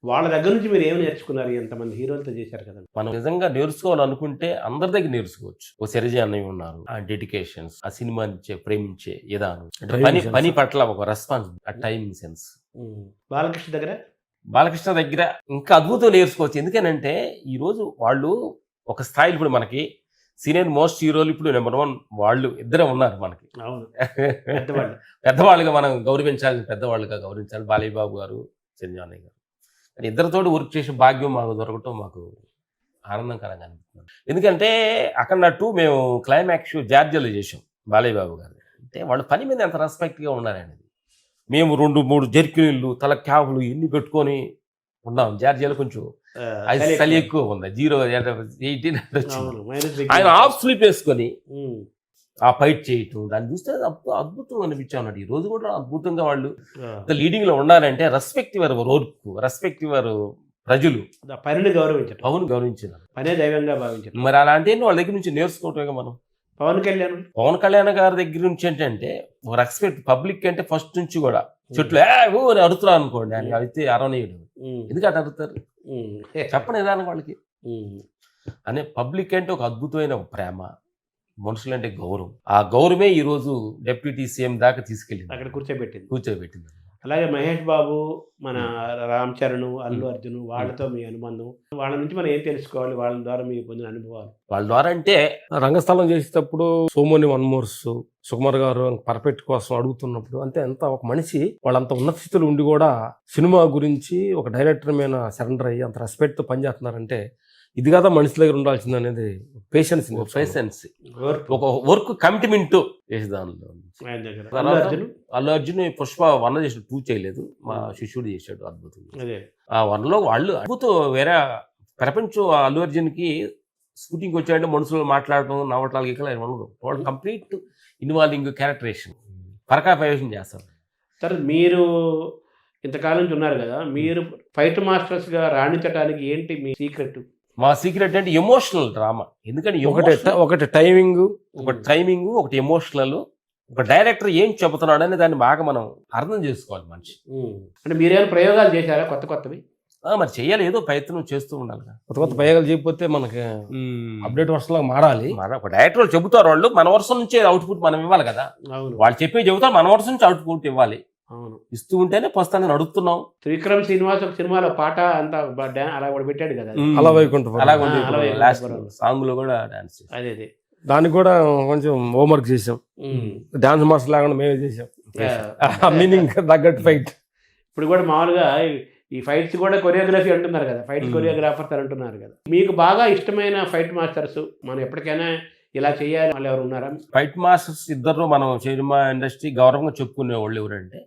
వాళ్ళ దగ్గర నుంచి మీరు ఏమి నేర్చుకున్నారు? ఎంతమంది హీరోలతో చేశారు కదా. మనం నిజంగా నేర్చుకోవాలనుకుంటే అందరి దగ్గర నేర్చుకోవచ్చు. ఓ సిరజీ అన్నయ్య ఉన్నారు, ఆ డెడికేషన్స్, ఆ సినిమా ప్రేమించే విధానం, పని పట్ల ఒక రెస్పాన్సిబిలిటీ, ఆ టైమింగ్ సెన్స్. బాలకృష్ణ దగ్గర ఇంకా అద్భుతం నేర్చుకోవచ్చు. ఎందుకనంటే ఈరోజు వాళ్ళు ఒక స్థాయిలో, ఇప్పుడు మనకి సీనియర్ మోస్ట్ హీరోలు ఇప్పుడు నెంబర్ 1 వాళ్ళు ఇద్దరే ఉన్నారు మనకి. పెద్దవాళ్ళుగా మనం గౌరవించాలి, పెద్దవాళ్ళుగా గౌరవించాలి. బాలయ్య బాబు గారు, చిరంజీవి గారు, ఇద్దరితోటి వర్క్ చేసే భాగ్యం మాకు దొరకటం మాకు ఆనందకరంగా అనిపిస్తుంది. ఎందుకంటే అక్కడ 2 మేము క్లైమాక్స్ జార్జియాలో చేసాం బాలయ్య బాబు గారు. అంటే వాళ్ళు పని మీద ఎంత రెస్పెక్ట్గా ఉన్నారనేది మేము 2-3 జర్కిన్లు తల క్యాబులు ఇన్ని పెట్టుకొని ఉన్నాం. జార్జియాలో కొంచెం అది చలి ఎక్కువ ఉంది, 0-18 వచ్చింది. ఆయన హాఫ్ స్లీప్ వేసుకొని ఆ ఫైట్ చేయటం, దాన్ని చూస్తే అద్భుతం అనిపించా ఉన్నాడు. ఈ రోజు కూడా అద్భుతంగా వాళ్ళు లీడింగ్ లో ఉండాలంటే respect your work, respect your ప్రజలు, పనిని గౌరవించారు, పవన్ గౌరవించారు, పనే దైవంగా భావించారు. మరి అలాంటి వాళ్ళ దగ్గర నుంచి నేర్చుకోవటమే మనం. పవన్ కళ్యాణ్ గారి దగ్గర నుంచి ఏంటంటే రెస్పెక్ట్ పబ్లిక్ అంటే ఫస్ట్ నుంచి కూడా చెట్లు అని అరుతున్నారు అనుకోండి, ఆయన అయితే అరవనీయుడు. ఎందుకంటే అరుతారు చెప్పండి ఏదాని వాళ్ళకి అనే పబ్లిక్ అంటే ఒక అద్భుతమైన ప్రేమ, మనుషులంటే గౌరవం. ఆ గౌరవమే ఈ రోజు డిప్యూటీ సీఎం దాకా తీసుకెళ్ళింది, అక్కడ కూర్చోబెట్టింది. అలాగే మహేష్ బాబు, మన రామ్ చరణ్, అల్లు అర్జున్, వాళ్ళతో మీ అనుబంధం, వాళ్ళ నుంచి మనం ఏం తెలుసుకోవాలి, వాళ్ళ ద్వారా మీరు పొందిన అనుభవాలు? వాళ్ళ ద్వారా అంటే రంగస్థలం చేసేటప్పుడు సోమోని వన్మోర్స్ సుకుమార్ గారు పర్ఫెక్ట్ కోసం అడుగుతున్నప్పుడు అంటే ఎంత ఒక మనిషి వాళ్ళంత ఉన్నత స్థితిలో ఉండి కూడా సినిమా గురించి ఒక డైరెక్టర్ మీద సరెండర్ అయ్యి అంత రెస్పెక్ట్తో పనిచేస్తున్నారంటే ఇది కదా మనిషి దగ్గర ఉండాల్సింది అనేది పేషెన్స్, ఒక వర్క్ కమిట్మెంట్ చేసే దానిలో. అల్లు అర్జున్ పుష్ప 1 చేసాడు, 2 చేయలేదు, మా శిష్యుడు చేశాడు అద్భుతంగా. ఆ 1లో వాళ్ళు అద్భుతం. వేరే ప్రపంచం అల్లు అర్జున్కి షూటింగ్కి వచ్చాడంటే మనుషులు మాట్లాడటం, నవ్వటాలు ఇక్కడ ఉండదు. వాళ్ళు కంప్లీట్ ఇన్వాల్వింగ్ క్యారెక్టరేషన్, పరకాపయోషం చేస్తారు. సార్ మీరు ఇంతకాలం నుంచి ఉన్నారు కదా, మీరు ఫైట్ మాస్టర్స్గా రాణించడానికి ఏంటి మీ సీక్రెట్? మా సీక్రెట్ అంటే ఎమోషనల్ డ్రామా. ఎందుకంటే ఒకటి టైమింగ్, ఒకటి ఎమోషనల్, ఒక డైరెక్టర్ ఏం చెబుతున్నాడు అనే దాన్ని బాగా మనం అర్థం చేసుకోవాలి మనిషి. అంటే మీరేమైనా ప్రయోగాలు చేశారా కొత్తవి? మరి చెయ్యాలి, ఏదో ప్రయత్నం చేస్తూ ఉండాలి. కొత్త ప్రయోగాలు చేయకపోతే మనకి అప్డేట్ వర్షంలో మారాలి. ఒక డైరెక్టర్ వాళ్ళు చెబుతారు, వాళ్ళు మన వర్షం నుంచే అవుట్పుట్ మనం ఇవ్వాలి కదా. వాళ్ళు చెప్పి చెబుతారు, మన వర్షం నుంచి అవుట్పుట్ ఇవ్వాలి. ఇస్తూ ఉంటేనే ప్రస్తుతానికి నడుస్తున్నాం. త్రివిక్రమ్ శ్రీనివాస్ ఒక సినిమాలో పాట అంతా అలా కూడా పెట్టాడు కదా, అలా వైకుంఠం సాంగ్ లో కూడా డాన్స్. అదే దానికి కూడా కొంచెం హోంవర్క్ చేసాం, డాన్స్ మాస్టర్ లాగా మేమే చేసాం, మీనింగ్ తగ్గట్టు ఫైట్. ఇప్పుడు కూడా మామూలుగా ఈ ఫైట్స్ కూడా కొరియోగ్రఫీ అంటున్నారు కదా, ఫైట్ కొరియోగ్రాఫర్స్ అంటున్నారు కదా. మీకు బాగా ఇష్టమైన ఫైట్ మాస్టర్స్, మనం ఎప్పటికైనా ఇలా చేయాలి వాళ్ళు ఎవరు ఉన్నారా? ఫైట్ మాస్టర్స్ ఇద్దరు మనం సినిమా ఇండస్ట్రీ గౌరవంగా చెప్పుకునే వాళ్ళు ఎవరంటే,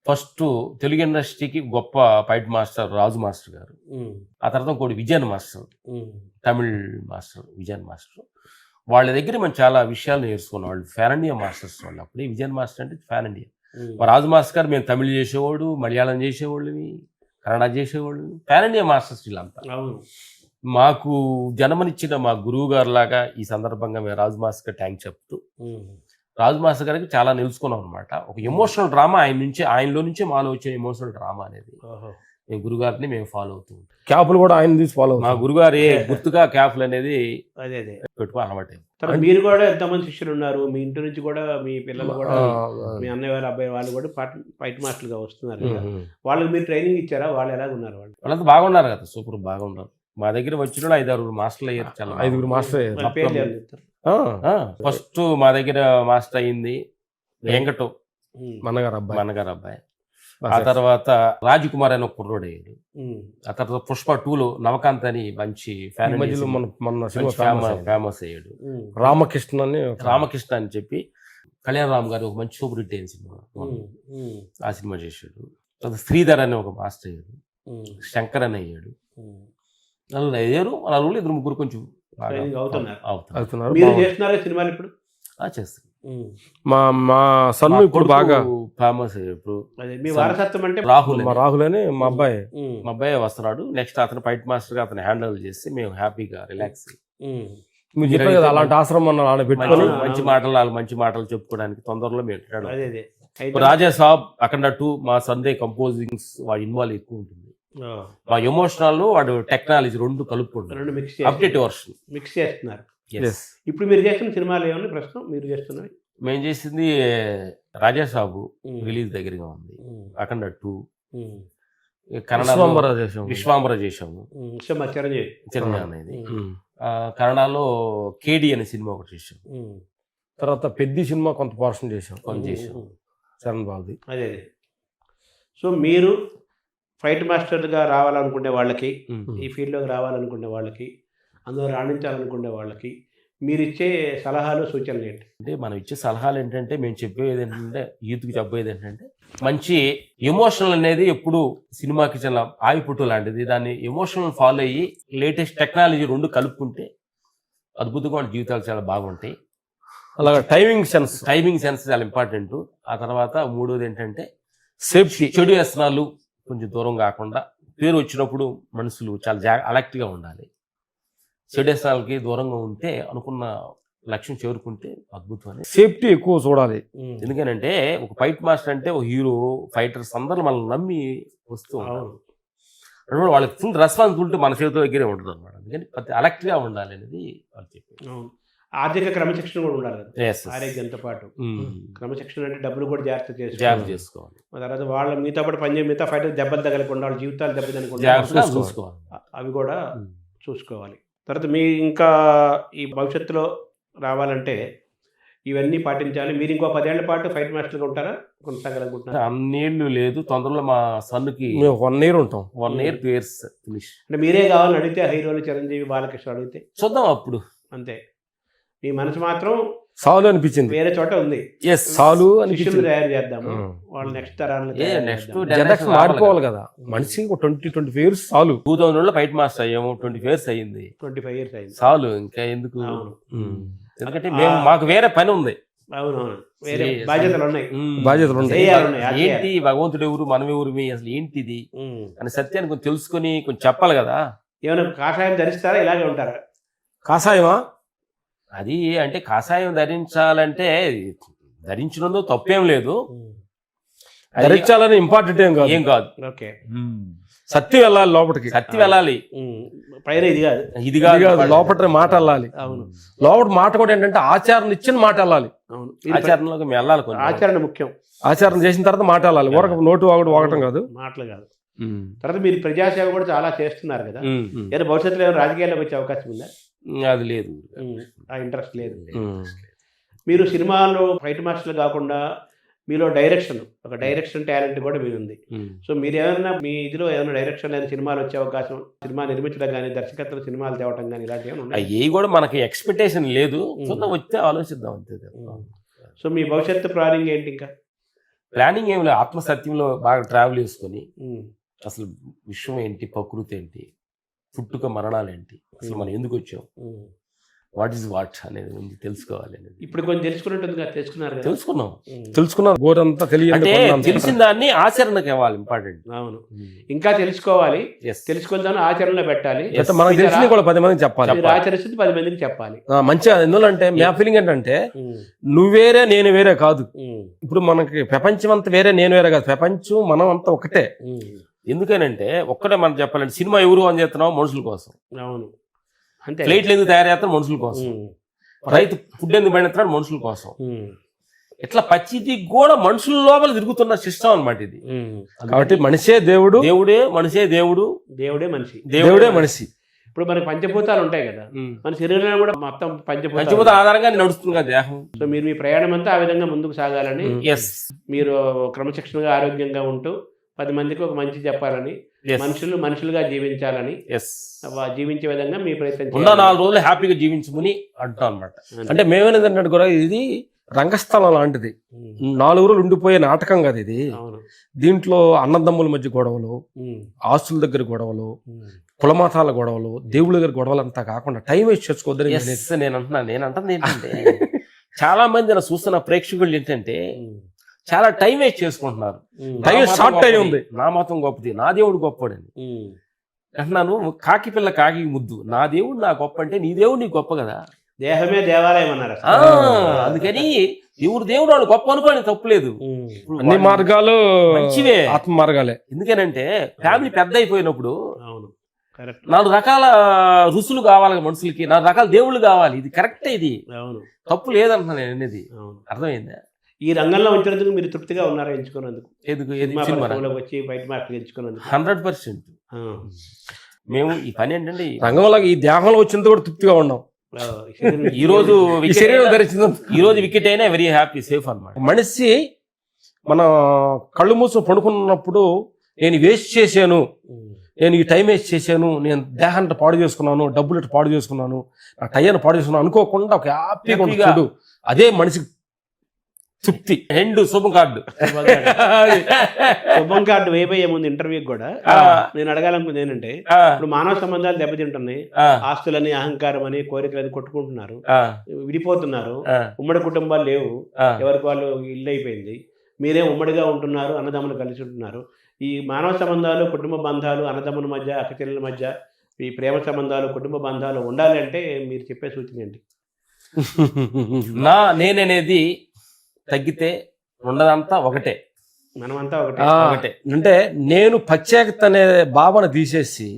ఫస్ట్ తెలుగు ఇండస్ట్రీకి గొప్ప ఫైట్ మాస్టర్ రాజు మాస్టర్ గారు, ఆ తర్వాత ఇంకోటి Vijayan master, Tamil master Vijayan master. వాళ్ళ దగ్గర మనం చాలా విషయాలు నేర్చుకున్నాం. వాళ్ళు ఫ్యాన్ ఇండియా మాస్టర్స్ వాళ్ళు. అప్పుడే విజయన్ మాస్టర్ అంటే ఫ్యాన్ ఇండియా. రాజు మాస్టర్ గారు మేము తమిళ్ చేసేవాడు, మలయాళం చేసేవాళ్ళని, కన్నడ చేసేవాళ్ళు, ఫ్యాన్ ఇండియా మాస్టర్స్ వీళ్ళంతా. మాకు జన్మనిచ్చిన మా గురువు గారు లాగా ఈ సందర్భంగా మేము రాజు మాస్టర్ గారు థ్యాంక్ చెప్తూ, రాజు మాస్టర్ గారికి చాలా నిలుచుకున్నాం అనమాట. ఒక ఎమోషనల్ డ్రామా ఆయనలో నుంచే మాలో వచ్చే ఎమోషనల్ డ్రామా అనేది మేము గురుగారిని మేము ఫాలో అవుతూ ఉంటాం. క్యాపులు కూడా ఆయన తీసి ఫాలో, మా గురుగారు గుర్తుగా క్యాపులు అనేది పెట్టుకో అలవాటు. మీరు కూడా ఎంతమంది శిష్యులు ఉన్నారు? మీ ఇంటి నుంచి కూడా మీ పిల్లలు కూడా, మీ అన్నయ్య వాళ్ళ అబ్బాయి వాళ్ళు కూడా ఫైట్ మాస్టర్గా వస్తున్నారు. వాళ్ళకి మీరు ట్రైనింగ్ ఇచ్చారా? వాళ్ళు ఎలాగ ఉన్నారు? వాళ్ళంతా బాగున్నారు కదా, సూపర్ బాగున్నారు. మా దగ్గర వచ్చిన 5-6 మాస్టర్లు అయ్యారు. చాలా 5 మాస్టర్ అయ్యారు. ఫస్ట్ మా దగ్గర మాస్టర్ అయ్యింది వెంకట మనగారు అబ్బాయి. ఆ తర్వాత రాజకుమార్ అని ఒక కుర్రోడు అయ్యాడు. ఆ తర్వాత పుష్ప 2లో నవకాంత్ అని మంచి ఫేమస్ అయ్యాడు. రామకృష్ణ అని చెప్పి కళ్యాణ్ రామ్ గారు ఒక మంచి సూపర్ హిట్ అయిన సినిమా, ఆ సినిమా చేశాడు. తర్వాత శ్రీధర్ అని ఒక మాస్టర్ అయ్యాడు. శంకర్ అని అయ్యాడు. 4 అయ్యారు. 2-3 కొంచెం అవుతున్నారు. ఇప్పుడు చేస్తారు. మా సన్ను ఇప్పుడు బాగా ఫేమస్ అయ్యాడు. మీ వారసత్వం అంటే రాహుల్ అని మా అబ్బాయి వస్తున్నాడు. నెక్స్ట్ అతను ఫైట్ మాస్టర్ గా అతను హ్యాండిల్ చేసి మేము హ్యాపీగా రిలాక్స్. అలాంటి ఆశ్రమం పెట్టుకొని మంచి మాటలు చెప్పుకోవడానికి తొందరలో మేము రాజా సాబ్ అక్కడ 2 మా సందే కంపోజింగ్స్ వాడు ఇన్వాల్వ్ ఎక్కువ ఉంటుంది. మా ఎమోషనల్ వాడు టెక్నాలజీ 2 కలుపుకుంటారు. అప్డేట్ వర్షన్ మిక్స్ చేస్తున్నారు. ఇప్పుడు మీరు చేస్తున్న సినిమాలు ఏమన్నా ప్రస్తుతం మీరు చేస్తున్నవి? మేము చేసింది రాజా సాబు రిలీజ్ దగ్గరగా ఉంది. అఖండ 2 కన్నడ విశ్వాంబర చేసాము. చిరంజీవి అనేది. కన్నడలో కేడి అనే సినిమా ఒకటి చేసాము. తర్వాత పెద్ద సినిమా కొంత పోర్షన్ చేసాం. చరణ్ బాబుది. అదే. సో మీరు ఫైట్ మాస్టర్గా రావాలనుకునే వాళ్ళకి, ఈ ఫీల్డ్లోకి రావాలనుకునే వాళ్ళకి, అందులో రాణించాలనుకునే వాళ్ళకి మీరు ఇచ్చే సలహాలు సూచనలు ఏంటి? అంటే మనం ఇచ్చే సలహాలు ఏంటంటే, మేము చెప్పేది ఏంటంటే, యూత్కి చెప్పేది ఏంటంటే, మంచి ఎమోషనల్ అనేది ఎప్పుడు సినిమాకి చాలా ఆయిపుట్టు లాంటిది. దాన్ని ఎమోషనల్ ఫాలో అయ్యి లేటెస్ట్ టెక్నాలజీ రెండు కలుపుకుంటే అద్భుతంగా వాళ్ళ జీవితాలు చాలా బాగుంటాయి. అలాగా టైమింగ్ సెన్స్ చాలా ఇంపార్టెంట్. ఆ తర్వాత మూడోది ఏంటంటే సేఫ్టీ. చెడు వ్యసనాలు కొంచెం దూరం కాకుండా, పేరు వచ్చినప్పుడు మనుషులు చాలా అలర్ట్గా ఉండాలి. చెడు వ్యసనాలకి దూరంగా ఉంటే అనుకున్న లక్ష్యం చేరుకుంటే అద్భుతం అనేది. సేఫ్టీ ఎక్కువ చూడాలి. ఎందుకనంటే ఒక ఫైట్ మాస్టర్ అంటే ఒక హీరో, ఫైటర్స్ అందరూ మనల్ని నమ్మి వస్తూ ఉంటారు. అంటే వాళ్ళకి ఫుల్ రెస్పాన్సిబిలిటీ మన చేతిలో దగ్గరే ఉంటుంది అనమాట. అందుకని ప్రతి అలర్ట్గా ఉండాలి అనేది వాళ్ళు చెప్పారు. ఆర్థిక క్రమశిక్షణ కూడా ఉండాలి కదా Yes, yes. ఆరోగ్యంతో పాటు. క్రమశిక్షణ అంటే డబ్బులు కూడా జాగ్రత్త చేసుకోవాలి. తర్వాత వాళ్ళ మీతో పాటు పనిచేయ మిగతా ఫైటర్ దెబ్బలు తగలకుండా వాళ్ళ జీవితాలు దెబ్బ తగలకుండా జాగ్రత్తగా చూసుకోవాలి. అవి కూడా చూసుకోవాలి. తర్వాత మీ ఇంకా ఈ భవిష్యత్తులో రావాలంటే ఇవన్నీ పాటించాలి. మీరు ఇంకో 10 ఏళ్ల పాటు ఫైట్ మాస్టర్గా ఉంటారా, కొనసాగాలనుకుంటున్నారా? అన్నేళ్ళు లేదు, తొందరలో మా సన్నుకి మేము 1 year ఉంటాం. 1 year 2 years ఫినిష్. అంటే మీరే కావాలని అడిగితే హీరోలు చిరంజీవి, బాలకృష్ణ అడిగితే చూద్దాం అప్పుడు. అంతే. మీ మనసు మాత్రం చాలు అనిపించింది. వేరే చోట ఉంది. చాలు శిష్యులు అనిపించింది. తయారు చేద్దాము, వాళ్ళు నెక్స్ట్ తరాలను నెక్స్ట్ జనరేషన్ మారిపోవాలి కదా. మనిషికి 20-25 years చాలు. 2000 ఫైట్ మాస్టర్ అయ్యాము, 25 years అయ్యింది, 25 years అయింది. చాలు ఇంకా ఎందుకు. అవును. ఎందుకంటే మాకు వేరే పని ఉంది. అవునవును, వేరే బాధ్యతలు ఉన్నాయి. బాధ్యతలు ఉంటాయి. చేయాలి ఉన్నాయి, అది ఏంటి భగవంతుడు ఎవరు, మనం ఎవరు, అసలు ఏంటిది అని సత్యాన్ని కొంచెం తెలుసుకొని కొంచెం చెప్పాలి కదా. ఏమైనా కాషాయం ధరిస్తారా, ఇలాగే ఉంటారా? కాషాయమా? అది అంటే కాషాయం ధరించాలంటే ధరించడంలో తప్పేం లేదు, ధరించాలని ఇంపార్టెంట్ ఏం కాదు. ఓకే, సత్యం వెళ్ళాలి లోపలికి. కత్తి వెళ్ళాలి, పైన ఇది కాదు, ఇది కాదు, లోపల మాట వెళ్ళాలి. అవును, లోపల మాట కూడా ఏంటంటే ఆచరణ ఇచ్చిన మాట వెళ్ళాలి. అవును, ఆచరణలోకి మేము వెళ్ళాలి. కొంచెం ఆచరణ ముఖ్యం. ఆచరణ చేసిన తర్వాత మాట వెళ్ళాలి. ఊరక నోటు వాగటం కాదు, మాటలు కాదు. తర్వాత మీరు ప్రజాసేవ కూడా చాలా చేస్తున్నారు కదా. ఏదో భవిష్యత్తులో ఏమైనా రాజకీయాల్లోకి వచ్చే అవకాశం ఉందా? అది లేదు, ఆ ఇంట్రెస్ట్ లేదు. మీరు సినిమాలో ఫైట్ మాస్టర్లు కాకుండా మీలో డైరెక్షన్, ఒక డైరెక్షన్ టాలెంట్ కూడా మీరు ఉంది. సో మీరు ఏమైనా మీ ఇదిలో ఏమైనా డైరెక్షన్ అయిన సినిమాలు వచ్చే అవకాశం, సినిమా నిర్మించడం కానీ, దర్శకత్వం సినిమాలు తేవటం కానీ ఇలాంటివి ఏమైనా ఉన్నాయి? అవి కూడా మనకి ఎక్స్పెక్టేషన్ లేదు, చూద్దాం, వస్తే ఆలోచిద్దాం అంతే. సో మీ భవిష్యత్తు ప్లానింగ్ ఏంటి? ఇంకా ప్లానింగ్ ఏమి లేదు, ఆత్మసత్యంలో బాగా ట్రావెల్ చేసుకొని అసలు విశ్వం ఏంటి, ప్రకృతి ఏంటి, పుట్టుక మరణాలు ఏంటి, అసలు మనం ఎందుకు వచ్చాం, వాట్ ఈస్ వాట్ అనేది ముందు తెలుసుకోవాలి అనేది. ఇప్పుడు కొంచెం తెలుసుకున్నట్టుంది కదా, తెలుసుకున్నాం గోరంతా అంటే తెలిసిన దాన్ని ఆచరణకు ఇవ్వాలి, ఇంపార్టెంట్. అవును, ఇంకా తెలుసుకోవాలి, తెలుసుకుందాం, ఆచరణలో పెట్టాలి. మనకు తెలిసింది కూడా 10 మందికి చెప్పాలి, మీరు ఆచరిస్తుంది 10 మందికి చెప్పాలి. మంచిగా. ఎందుకంటే నా ఫీలింగ్ ఏంటంటే నువ్వు వేరే నేను వేరే కాదు. ఇప్పుడు మనకి ప్రపంచం అంతా వేరే నేను వేరే కాదు, ప్రపంచం మనం అంతా ఒకటే. ఎందుకనంటే ఒక్కటే మనం చెప్పాలంటే సినిమా ఎవరు అని చేస్తున్నాం, మనుషుల కోసం. అవును, అంతే. ప్లేట్లు ఎందుకు తయారు చేస్తాం, మనుషుల కోసం. రైతు ఫుడ్ ఎందుకు పండిస్తున్నాడు, మనుషుల కోసం. ఇట్లా పచ్చిది కూడా మనుషుల లోపల తిరుగుతున్న సిస్టమ్ అన్నమాట ఇది. కాబట్టి మనిషే దేవుడు, దేవుడే మనిషే దేవుడు, దేవుడే మనిషి, దేవుడే మనిషి. ఇప్పుడు మనకి పంచభూతాలు ఉంటాయి కదా, మన శరీరంలో కూడా మొత్తం పంచభూత ఆధారంగా నడుస్తుంది కదా దేహం. సో మీరు మీ ప్రయాణం అంతా ఆ విధంగా ముందుకు సాగాలని, మీరు క్రమశిక్షణగా ఆరోగ్యంగా ఉంటూ 10 మందికి ఒక మంచి చెప్పాలని, మనుషులుగా జీవించాలని, జీవించే విధంగా మీ ప్రయత్నం 4 రోజులు హ్యాపీగా జీవించమని అంటాం అనమాట. అంటే మేమేంటంటే కూడా ఇది రంగస్థలం లాంటిది, 4 రోజులు ఉండిపోయే నాటకం కదా ఇది. దీంట్లో అన్నదమ్ముల మధ్య గొడవలు, ఆస్తుల దగ్గర గొడవలు, కులమతాల గొడవలు, దేవుళ్ళ దగ్గర గొడవలు అంతా కాకుండా టైం వేస్ట్ చేసుకోవద్దని నేను అంటున్నాను. ఏంటంటే చాలా మంది చూస్తున్న ప్రేక్షకులు ఏంటంటే చాలా టైం వేస్ట్ చేసుకుంటున్నారు. టైం షార్ట్ టైం ఉంది. నా మతం గొప్పది, నా దేవుడు గొప్పడని అంటున్నాను. కాకి పిల్ల కాకి ముద్దు, నా దేవుడు నా గొప్ప అంటే నీ దేవుడు నీకు గొప్ప కదా. దేహమే దేవాలయం అన్నారు. అందుకని దేవుడు వాళ్ళు గొప్ప అనుకోని తప్పులేదు. అన్ని మార్గాలు మంచివే, ఆత్మ మార్గాలే. ఎందుకనంటే ఫ్యామిలీ పెద్ద అయిపోయినప్పుడు 4 రకాల రుసులు కావాలి మనుషులకి, 4 రకాల దేవుళ్ళు కావాలి. ఇది కరెక్టే, ఇది తప్పు లేదంటున్నా నేను అనేది. అర్థమైందా? ఈ రంగంలో ఉంచినందుకు మీరు తృప్తిగా ఉన్నారా ఎంచుకున్నందుకు? వచ్చి బయట మార్కులు ఎంచుకున్నందుకు 100%. మేము ఈ పని ఏంటంటే రంగంలో ఈ దేహంలో వచ్చినందుకు కూడా తృప్తిగా ఉన్నాం. ఈ రోజు వికెట్ అయినా వెరీ హ్యాపీ, సేఫ్ అన్నమాట. మనిషి మన కళ్ళు మూసుకొని పడుకున్నప్పుడు నేను వేస్ట్ చేశాను, నేను ఈ టైం వేస్ట్ చేశాను, నేను దేహాన్ని పాడు చేసుకున్నాను, డబ్బులు పాడు చేసుకున్నాను, నా టైంని పాడు చేసుకున్నాను అనుకోకుండా ఒక హ్యాపీగా ఉంటాడు. అదే మనిషికి తృప్తి ఎండ్ శుభం కార్డు. శుభం కార్డు వేయబోయే ముందు ఇంటర్వ్యూకి కూడా ఆ. నేను అడగాలనుకుంది ఏంటంటే, ఆ, ఇప్పుడు మానవ సంబంధాలు దెబ్బతింటున్నాయి, ఆ, ఆస్తులని, అహంకారం అని, కోరికలని కొట్టుకుంటున్నారు, ఆ, విడిపోతున్నారు, ఆ, ఉమ్మడి కుటుంబాలు లేవు, ఆ. ఎవరికి వాళ్ళు ఇల్లు అయిపోయింది, మీరే ఉమ్మడిగా ఉంటున్నారు, అన్నదమ్ములు కలిసి ఉంటున్నారు. ఈ మానవ సంబంధాలు, కుటుంబ బంధాలు, అన్నదమ్ముల మధ్య, అక్కచెల్లెల మధ్య ఈ ప్రేమ సంబంధాలు, కుటుంబ బంధాలు ఉండాలి అంటే మీరు చెప్పే సూచన ఏంటి? నేననేది తగ్గితే ఉండదంతా ఒకటే. మనమంతా ఒకటే. ఒకటే. అంటే నేను ప్రత్యేకత అనే భావన తీసేసి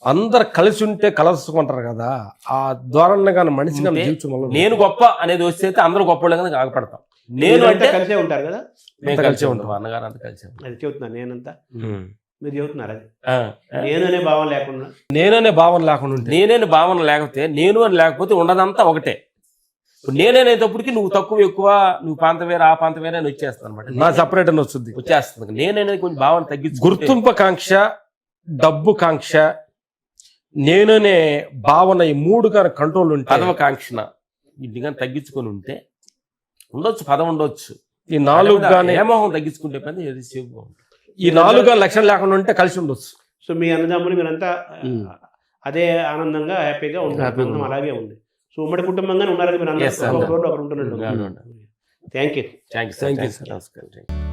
అందరు కలిసి ఉంటే కలుసుకుంటారు కదా, ఆ ధోరణి కానీ మనిషి కానీ ఉంటే జీవితం వల్ల నేను గొప్ప అనేది వస్తే అందరూ గొప్ప కానీ ఆగపడతాం. నేను మీరంతా అంటే కలిసే ఉంటారు కదా, మేము కలిసే కలిసే ఉంటాం. ఉంటాం, అన్నగారు అంతా కలిసే ఉంటాం. అది చెబుతున్నాను. నేనంతా మీరు చెబుతున్నారు అది. ఆ, నేను అనే భావం లేకుండా నేననే భావన లేకుండా ఉంటే నేనే భావన లేకపోతే, నేను అని లేకపోతే ఉండదంతా ఒకటే. ఇప్పుడు నేనేటప్పటికి నువ్వు తక్కువ ఎక్కువ, నువ్వు పాంత వేరే ఆ పాంత వేరే అని వచ్చేస్తాను అనమాట. నా సపరేట్ అని వస్తుంది. వచ్చేస్తుంది. నేననేది కొంచెం భావన తగ్గించు. గుర్తింపు కాంక్ష, డబ్బు కాంక్ష, నేననే భావన ఈ మూడు కానీ కంట్రోల్ ఉంటే, పదవకాంక్షణ ఇది కానీ తగ్గించుకొని ఉంటే ఉండొచ్చు, పదం ఉండొచ్చు. ఈ నాలుగు కానీ ఏమోహం తగ్గించుకుంటే పని ఏది సేఫ్గా ఉంటుంది. ఈ నాలుగు లక్షణాలు లేకుండా ఉంటే కలిసి ఉండొచ్చు. సో మీ అన్నదమ్ములు మీరంతా అదే ఆనందంగా హ్యాపీగా ఉంటారు. హ్యాపీగా కుటుంబం అలాగే ఉంది. సో ఉమ్మడి కుటుంబంగానే ఉన్నారు మీరు Yes, అందరూ. అందరూ. ఒకరు ఉంటున్నట్టు. Thank you. Thank you Thank you, sir. నమస్కారం.